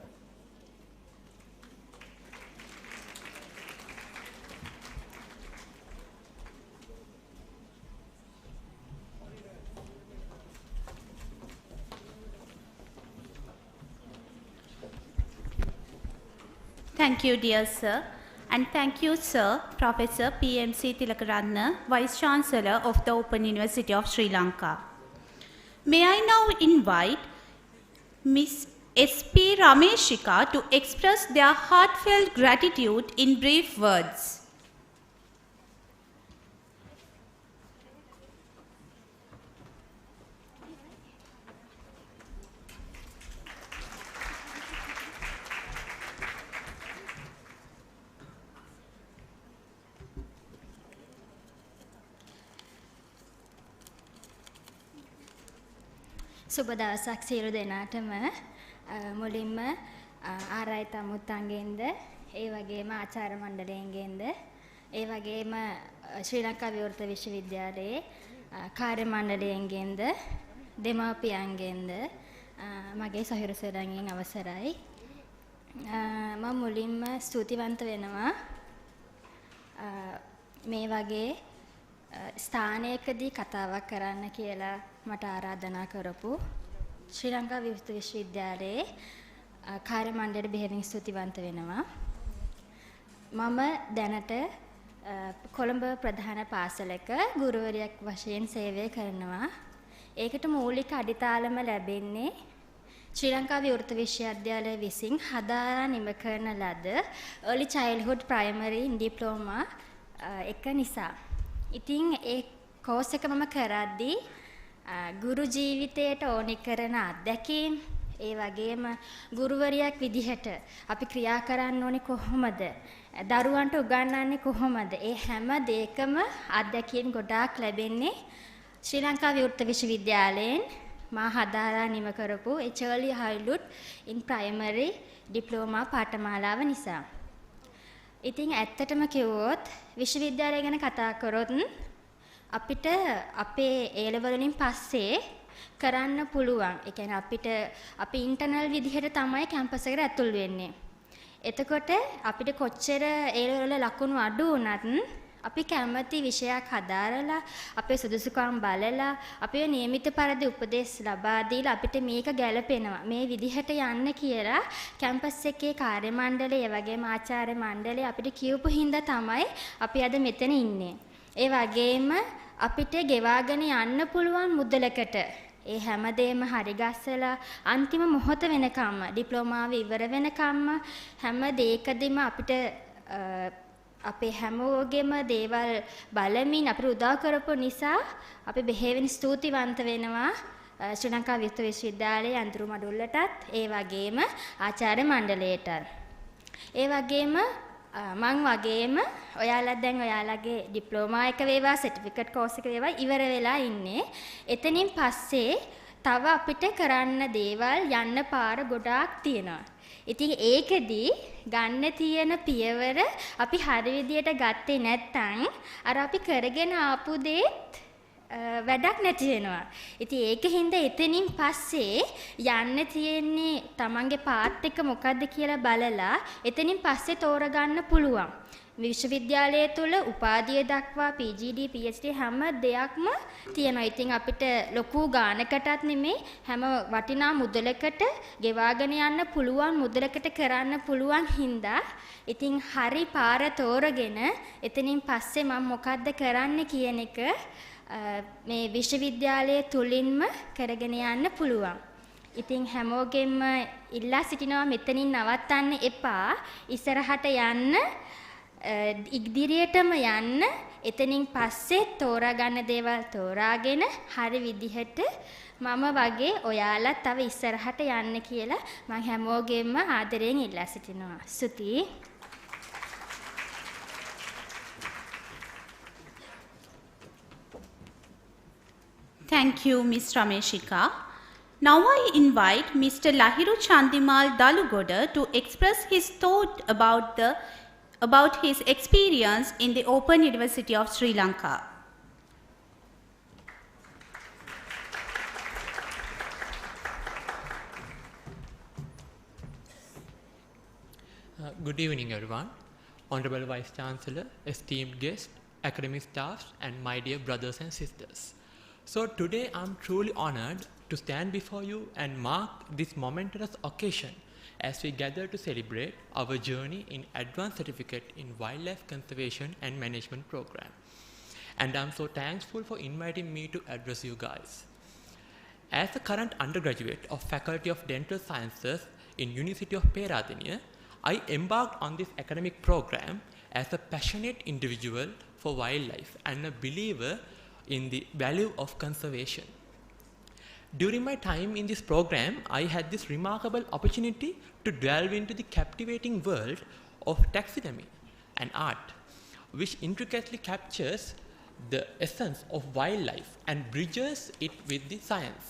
Thank you, dear sir. And thank you, sir, Professor P.M.C. Tilakaratna, Vice Chancellor of the Open University of Sri Lanka. May I now invite Ms. S.P. Rameshika to express their heartfelt gratitude in brief words. සුබ දවසක් සියලු දෙනාටම මුලින්ම ආරායිත අමුත්තන්ගෙන්ද ඒ වගේම ආචාර්ය මණ්ඩලයෙන්ගෙන්ද ඒ වගේම ශ්‍රී ලංකා විවෘත විශ්වවිද්‍යාලයේ කාර්ය මණ්ඩලයෙන්ගෙන්ද දෙමාපියන්ගෙන්ද මගේ සහෘදයෙන් අවසරයි මම මුලින්ම ස්තුතිවන්ත වෙනවා මේ වගේ ස්ථානයකදී කතාවක් කරන්න කියලා මට ආරාධනා කරපු ශ්‍රී ලංකා විවෘත විශ්වවිද්‍යාලයේ කාර්ය මණ්ඩලයට බෙහෙවින් ස්තුතිවන්ත වෙනවා. මම දැනට කොළඹ ප්‍රධාන පාසලක ගුරුවරියක් වශයෙන් සේවය කරනවා. ඒකට මූලික අඩිතාලම ලැබෙන්නේ ශ්‍රී ලංකා විවෘත විශ්වවිද්‍යාලය විසින් හදාරා නිම කරන ලද early childhood primary diploma එක නිසා. ඉතින් ඒ කෝස් එක මම කරද්දී ගුරු ජීවිතයට ඕනි කරන අත්දැකීම් ඒ වගේම ගුරුවරියක් විදිහට අපි ක්‍රියා කරන්න ඕනේ කොහොමද දරුවන්ට උගන්වන්නේ කොහොමද ඒ හැම දෙයකම අත්දැකීම් ගොඩාක් ලැබෙන්නේ ශ්‍රී ලංකා විවෘත විශ්වවිද්‍යාලයෙන් මා හදාරා නිම කරපු early childhood in primary diploma පාඨමාලාව නිසා. ඉතින් ඇත්තටම කිව්වොත් විශ්වවිද්‍යාලය ගැන කතා කරොත් අපිට අපේ A level වලින් පස්සේ කරන්න පුළුවන්. ඒ කියන්නේ අපිට අපි ඉන්ටර්නල් විදිහට තමයි කැම්පස් එකට ඇතුල් වෙන්නේ. එතකොට අපිට කොච්චර A level වල ලකුණු අඩු වුණත් අපි කැමති විෂයක් හදාරලා අපේ සුදුසුකම් බලලා අපේ නියමිත පරිදි උපදෙස් ලබා දීලා අපිට මේක ගැළපෙනවා මේ විදිහට යන්න කියලා කැම්පස් එකේ කාර්ය මණ්ඩලය ඒ වගේම ආචාර්ය මණ්ඩලය අපිට කියවපු හින්දා තමයි අපි අද මෙතන ඉන්නේ. ඒ වගේම අපිට ගෙවාගෙන යන්න පුළුවන් මුදලකට ඒ හැමදේම හරි ගස්සලා අන්තිම මොහොත වෙනකම්ම ඩිප්ලෝමාව ඉවර වෙනකම්ම හැම දෙයකදීම අපිට අපේ හැමෝගෙම දේවල් බලමින් අපිට උදව් කරපු නිසා අපි බෙහෙවින් ස්තුතිවන්ත වෙනවා ශ්‍රී ලංකා විශ්වවිද්‍යාලයේ අඳුරු මඩුල්ලටත් ඒ වගේම ආචාර්ය මණ්ඩලයටත්. ඒ වගේම මං වගේම ඔයාලා දැන් ඔයාලගේ ඩිප්ලෝමා එක වේවා සර්ටිෆිකේට් කෝස් එක වේවා ඉවර වෙලා ඉන්නේ. එතනින් පස්සේ තව අපිට කරන්න දේවල් යන්න පාර ගොඩාක් තියෙනවා. ඉතින් ඒකෙදී ගන්න තියෙන පියවර අපි හරි විදියට ගත්තේ නැත්නම් අර අපි කරගෙන ආපු දේත් වැඩක් නැති වෙනවා. ඉතින් ඒකින්ද එතනින් පස්සේ යන්න තියෙන්නේ තමන්ගේ පාත් එක මොකද්ද කියලා බලලා එතනින් පස්සේ තෝරගන්න පුළුවන්. විශ්වවිද්‍යාලය තුළ උපාධිය දක්වා PGD PhD හැම දෙයක්ම තියෙනවා. ඉතින් අපිට ලොකු ගානකටත් නෙමෙයි හැම වටිනා මුදලකට ගෙවාගෙන යන්න පුළුවන් මුදලකට කරන්න පුළුවන් හින්දා ඉතින් හරි පාර තෝරගෙන එතනින් පස්සේ මම මොකද්ද කරන්න කියන එක මේ විශ්වවිද්‍යාලය තුලින්ම කරගෙන යන්න පුළුවන්. ඉතින් හැමෝගෙම ඉල්ලා සිටිනවා මෙතනින් නවත්තන්න එපා. ඉස්සරහට යන්න ඉදිරියටම යන්න එතනින් පස්සේ තෝරා ගන්න දේවල් තෝරාගෙන හරි විදිහට මම වගේ ඔයාලා තව ඉස්සරහට යන්න කියලා මම හැමෝගෙම ආදරයෙන් ඉල්ලා සිටිනවා. ස්තුතියි. Thank you, Ms. Rameshika. Now I invite Mr. Lahiru Chandimal Dalugoda to express his thought about his experience in the Open University of Sri Lanka. Good evening, everyone. Honorable Vice Chancellor, esteemed guests, academic staff, and my dear brothers and sisters. So today I'm truly honored to stand before you and mark this momentous occasion as we gather to celebrate our journey in Advanced Certificate in Wildlife Conservation and Management program. And I'm so thankful for inviting me to address you guys. As a current undergraduate of Faculty of Dental Sciences in University of Peradeniya, I embarked on this academic program as a passionate individual for wildlife and a believer in the value of conservation. During my time in this program, I had this remarkable opportunity to delve into the captivating world of taxidermy and art, which intricately captures the essence of wildlife and bridges it with the science.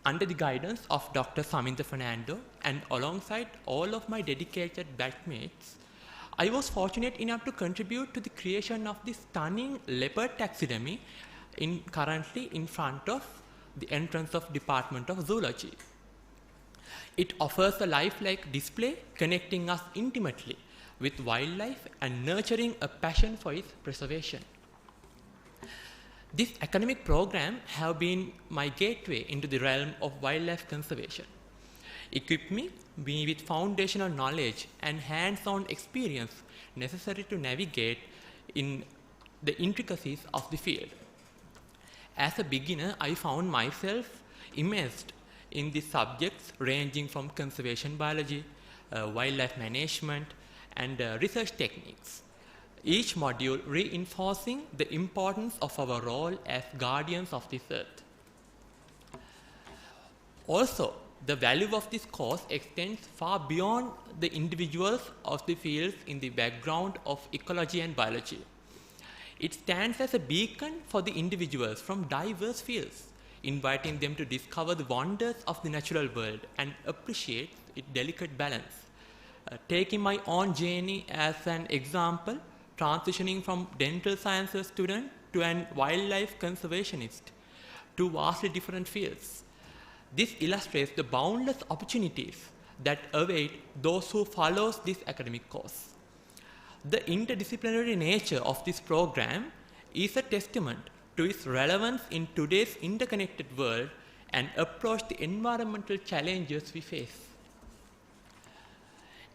Under the guidance of Dr. Saminda Fernando and alongside all of my dedicated batchmates, I was fortunate enough to contribute to the creation of this stunning leopard taxidermy currently in front of the entrance of Department of Zoology. It offers a lifelike display connecting us intimately with wildlife and nurturing a passion for its preservation. This academic program have been my gateway into the realm of wildlife conservation. Equipped me with foundational knowledge and hands-on experience necessary to navigate in the intricacies of the field. As a beginner, I found myself immersed in the subjects ranging from conservation biology, wildlife management, and research techniques. Each module reinforcing the importance of our role as guardians of this earth. Also, the value of this course extends far beyond the individuals of the fields in the background of ecology and biology. It stands as a beacon for the individuals from diverse fields, inviting them to discover the wonders of the natural world and appreciate its delicate balance. Taking my own journey as an example, transitioning from dental sciences student to an wildlife conservationist, two vastly different fields. This illustrates the boundless opportunities that await those who follow this academic course. The interdisciplinary nature of this program is a testament to its relevance in today's interconnected world and approach the environmental challenges we face.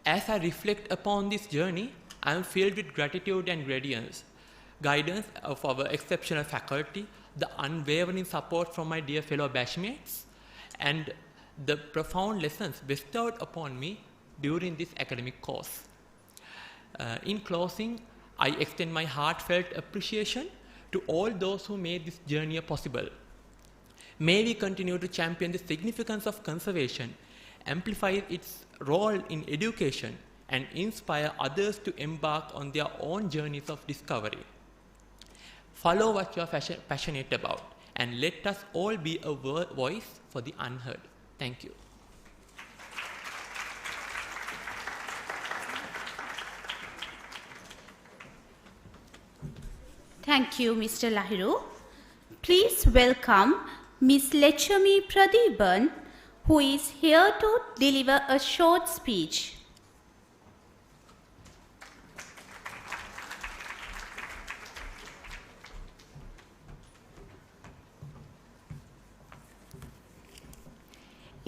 As I reflect upon this journey, I am filled with gratitude and guidance of our exceptional faculty, the unwavering support from my dear fellow batchmates, and the profound lessons bestowed upon me during this academic course. In closing, I extend my heartfelt appreciation to all those who made this journey possible. May we continue to champion the significance of conservation, amplify its role in education, and inspire others to embark on their own journeys of discovery. Follow what you are passionate about, and let us all be a voice for the unheard. Thank you. Thank you, Mr. Lahiru. Please welcome Ms. Lechami Pradeepan, who is here to deliver a short speech.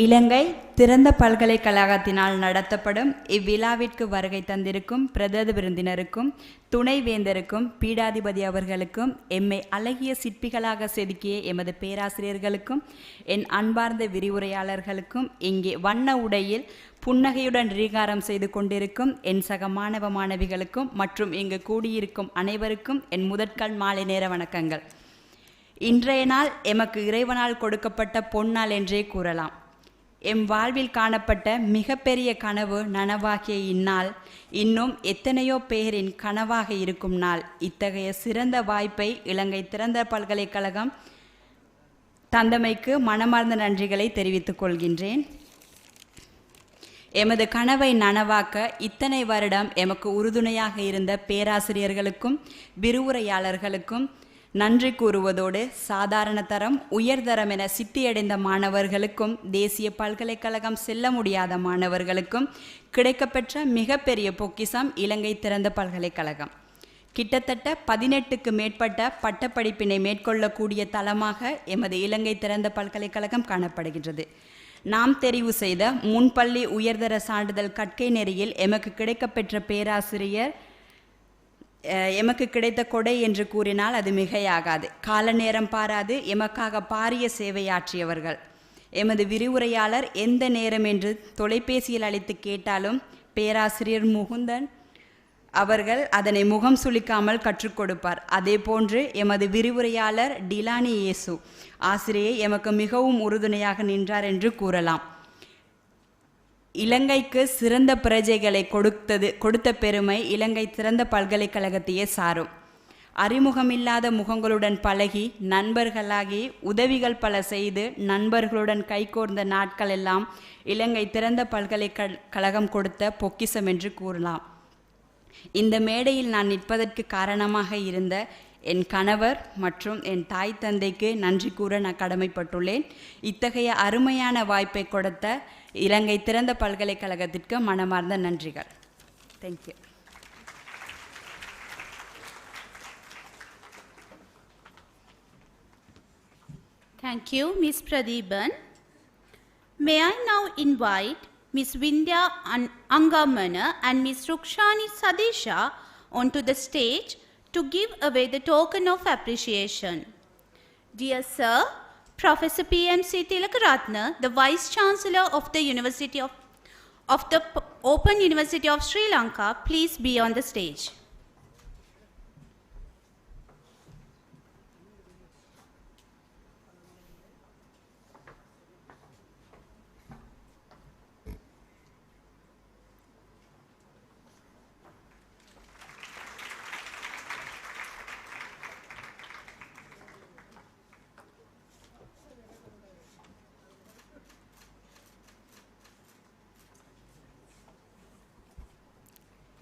இலங்கை திறந்த பல்கலைக்கழகத்தினால் நடத்தப்படும் இவ்விழாவிற்கு வருகை தந்திருக்கும் பிரதம விருந்தினருக்கும் துணைவேந்தருக்கும் பீடாதிபதி அவர்களுக்கும் எம்மை அழகிய சிற்பிகளாக செதுக்கிய எமது பேராசிரியர்களுக்கும் என் அன்பார்ந்த விரிவுரையாளர்களுக்கும் இங்கே வண்ண உடையில் புன்னகையுடன் ரீகாரம் செய்து கொண்டிருக்கும் என் சக மாணவ மாணவிகளுக்கும் மற்றும் இங்கு கூடியிருக்கும் அனைவருக்கும் என் முதற்கண் மாலை நேர வணக்கங்கள். இன்றைய நாள் எமக்கு இறைவனால் கொடுக்கப்பட்ட பொன்னாள் என்றே கூறலாம். எம் வாழ்வில் காணப்பட்ட மிகப்பெரிய கனவு நனவாகிய இந்நாள் இன்னும் எத்தனையோ பேரின் கனவாக இருக்கும் நாள். இத்தகைய சிறந்த வாய்ப்பை இலங்கை திறந்த பல்கலைக்கழகம் தந்தமைக்கு மனமார்ந்த நன்றிகளை தெரிவித்துக் கொள்கின்றேன். எமது கனவை நனவாக்க இத்தனை வருடம் எமக்கு உறுதுணையாக இருந்த பேராசிரியர்களுக்கும் விரிவுரையாளர்களுக்கும் நன்றி கூறுவதோடு சாதாரண தரம் உயர்தரம் என சித்தியடைந்த மாணவர்களுக்கும் தேசிய பல்கலைக்கழகம் செல்ல முடியாத மாணவர்களுக்கும் கிடைக்கப்பெற்ற மிகப்பெரிய பொக்கிஷம் இலங்கை திறந்த பல்கலைக்கழகம். கிட்டத்தட்ட 18க்கு மேற்பட்ட பட்டப்படிப்பினை மேற்கொள்ளக்கூடிய தளமாக எமது இலங்கை திறந்த பல்கலைக்கழகம் காணப்படுகின்றது. நாம் தெரிவு செய்த முன்பள்ளி உயர்தர சான்றிதழ் கற்கை நெறியில் எமக்கு கிடைக்கப்பெற்ற பேராசிரியர் எமக்கு கிடைத்த கொடை என்று கூறினால் அது மிகையாகாது. கால நேரம் பாராது எமக்காக பாரிய சேவையாற்றியவர்கள். எமது விரிவுரையாளர் எந்த நேரம் என்று தொலைபேசியில் அழைத்து கேட்டாலும் பேராசிரியர் முகுந்தன் அவர்கள் அதனை முகம் சுளிக்காமல் கற்றுக் கொடுப்பார். அதே போன்று எமது விரிவுரையாளர் டிலானி இயேசு ஆசிரியை எமக்கு மிகவும் உறுதுணையாக நின்றார் என்று கூறலாம். இலங்கைக்கு சிறந்த பிரஜைகளை கொடுத்த பெருமை இலங்கை திறந்த பல்கலைக்கழகத்தையே சாரும். அறிமுகமில்லாத முகங்களுடன் பழகி நண்பர்களாகி உதவிகள் பல செய்து நண்பர்களுடன் கைகோர்ந்த நாட்கள் எல்லாம் இலங்கை திறந்த பல்கலைக்கழகம் கொடுத்த பொக்கிஷம் என்று கூறலாம். இந்த மேடையில் நான் நிற்பதற்கு காரணமாக இருந்த என் கணவர் மற்றும் என் தாய் தந்தைக்கு நன்றி கூற நான் கடமைப்பட்டுள்ளேன். இத்தகைய அருமையான வாய்ப்பை கொடுத்த இலங்கை திறந்த பல்கலைக்கழகத்திற்கு மனமார்ந்த நன்றிகள். Thank you. Thank you, Ms. Pradeepan. May I now invite Ms. Vindya Angamana and Ms. Rukshani Sadesha onto the stage to give away the token of appreciation. Dear Sir, Professor P.M.C. Tilakaratne, the Vice Chancellor of the University of the Open University of Sri Lanka, please be on the stage.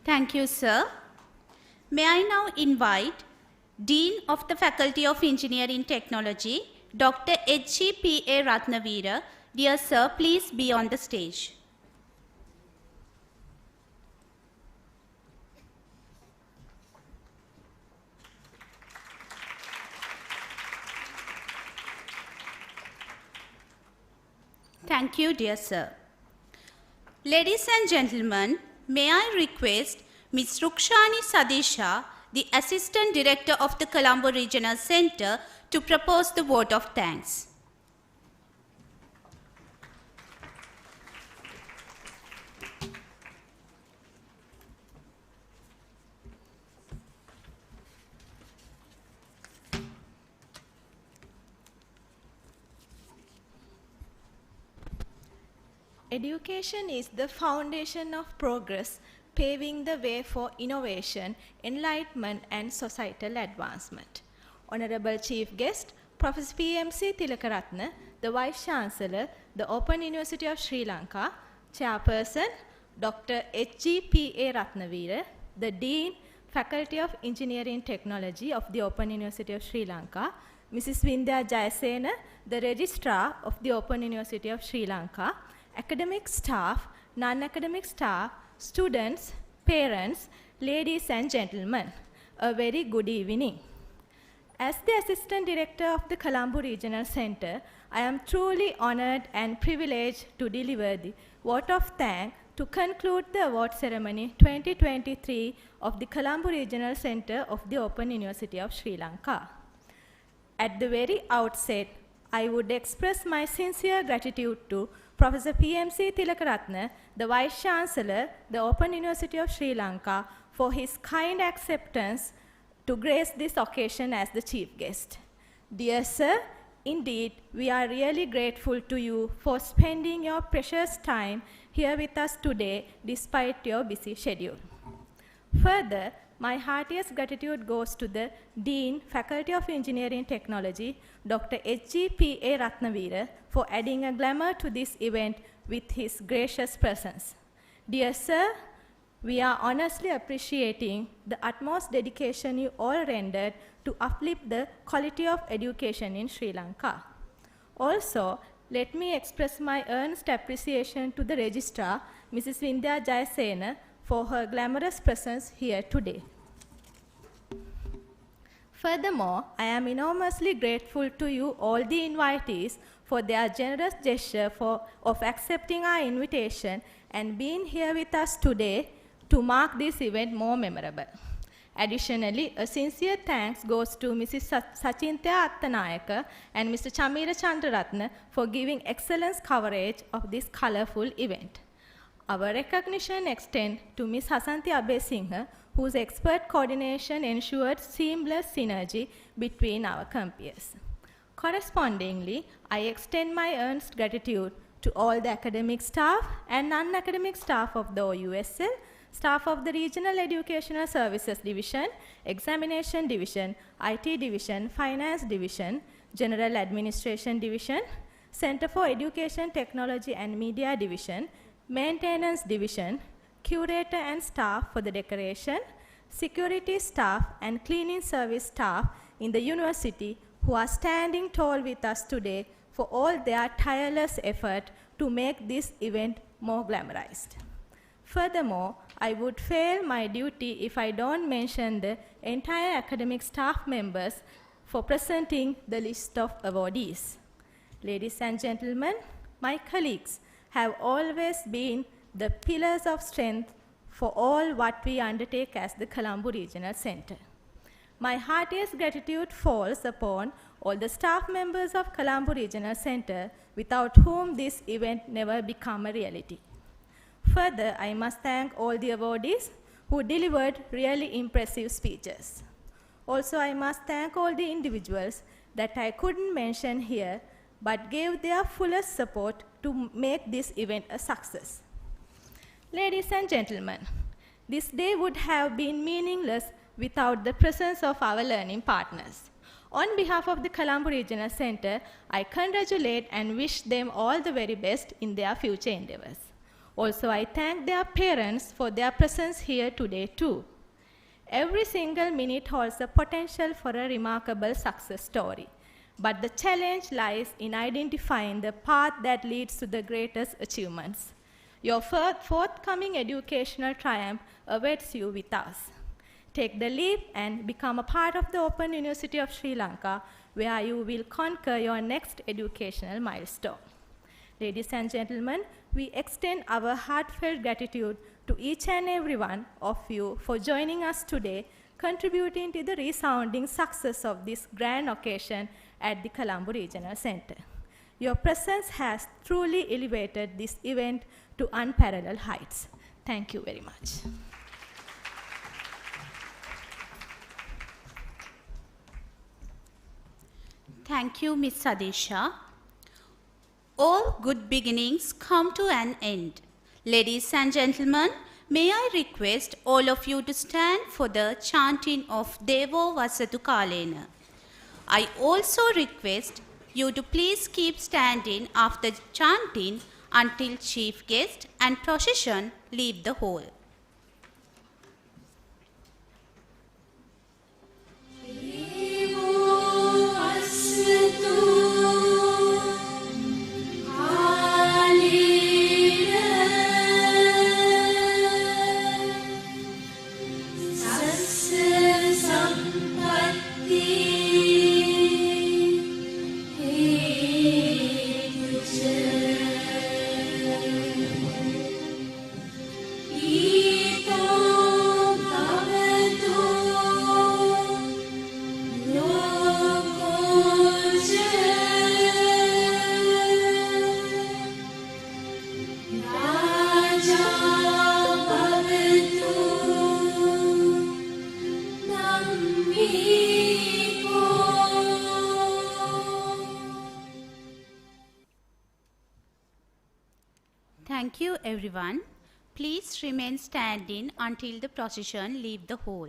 Thank you, sir. May I now invite Dean of the Faculty of Engineering Technology, Dr. H.G.P.A. Ratnavira. Dear sir, please be on the stage. Thank you, dear sir. Ladies and gentlemen, may I request Ms. Rukshani Sadisha, the Assistant Director of the Colombo Regional Center, to propose the vote of thanks. Education is the foundation of progress, paving the way for innovation, enlightenment, and societal advancement. Honorable Chief Guest, Professor P.M.C. Tilakaratne, the Vice Chancellor, the Open University of Sri Lanka, Chairperson, Dr. H.G.P.A. Ratnavira, the Dean, Faculty of Engineering Technology of the Open University of Sri Lanka, Mrs. Vindhya Jayasena, the Registrar of the Open University of Sri Lanka, academic staff, non-academic staff, students, parents, ladies and gentlemen, a very good evening. As the Assistant Director of the Colombo Regional Center, I am truly honored and privileged to deliver the vote of thanks to conclude the award ceremony 2023 of the Colombo Regional Center of the Open University of Sri Lanka. At the very outset, I would express my sincere gratitude to Professor P.M.C. Tilakaratne, the Vice Chancellor, the Open University of Sri Lanka, for his kind acceptance to grace this occasion as the chief guest. Dear sir, indeed, we are really grateful to you for spending your precious time here with us today despite your busy schedule. Further, my heartiest gratitude goes to the Dean, Faculty of Engineering Technology, Dr. H.G.P.A. Ratnavira, for adding a glamour to this event with his gracious presence. Dear sir, we are honestly appreciating the utmost dedication you all rendered to uplift the quality of education in Sri Lanka. Also, let me express my earnest appreciation to the Registrar, Mrs. Vindhya Jayasena, for her glamorous presence here today. Furthermore, I am enormously grateful to you all the invitees for their generous gesture of accepting our invitation and being here with us today to mark this event more memorable. Additionally, a sincere thanks goes to Mrs. Sachintya Attanayaka and Mr. Chamira Chandraratne for giving excellent coverage of this colorful event. Our recognition extends to Ms. Hasanti Abesinghe, whose expert coordination ensured seamless synergy between our compeers. Correspondingly, I extend my earnest gratitude to all the academic staff and non-academic staff of the OUSL, staff of the Regional Educational Services Division, Examination Division, IT Division, Finance Division, General Administration Division, Center for Education, Technology and Media Division, Maintenance Division, curator and staff for the decoration, security staff and cleaning service staff in the university who are standing tall with us today for all their tireless effort to make this event more glamorized. Furthermore, I would fail my duty if I don't mention the entire academic staff members for presenting the list of awardees. Ladies and gentlemen, my colleagues have always been the pillars of strength for all what we undertake as the Colombo Regional Center. My heartiest gratitude falls upon all the staff members of Colombo Regional Center, without whom this event never become a reality. Further, I must thank all the awardees who delivered really impressive speeches. Also, I must thank all the individuals that I couldn't mention here, but gave their fullest support to make this event a success. Ladies and gentlemen, this day would have been meaningless without the presence of our learning partners. On behalf of the Colombo Regional Center, I congratulate and wish them all the very best in their future endeavors. Also, I thank their parents for their presence here today too. Every single minute holds the potential for a remarkable success story. But the challenge lies in identifying the path that leads to the greatest achievements. Your forthcoming educational triumph awaits you with us. Take the leap and become a part of the Open University of Sri Lanka, where you will conquer your next educational milestone. Ladies and gentlemen, we extend our heartfelt gratitude to each and every one of you for joining us today, contributing to the resounding success of this grand occasion at the Colombo Regional Center. Your presence has truly elevated this event to unparalleled heights. Thank you very much. Thank you, Ms. Sadisha. All good beginnings come to an end. Ladies and gentlemen, may I request all of you to stand for the chanting of Devo Vasatu Kalena. I also request you to please keep standing after chanting until chief guest and procession leave the hall. Thank you, everyone. Please remain standing until the procession leave the hall.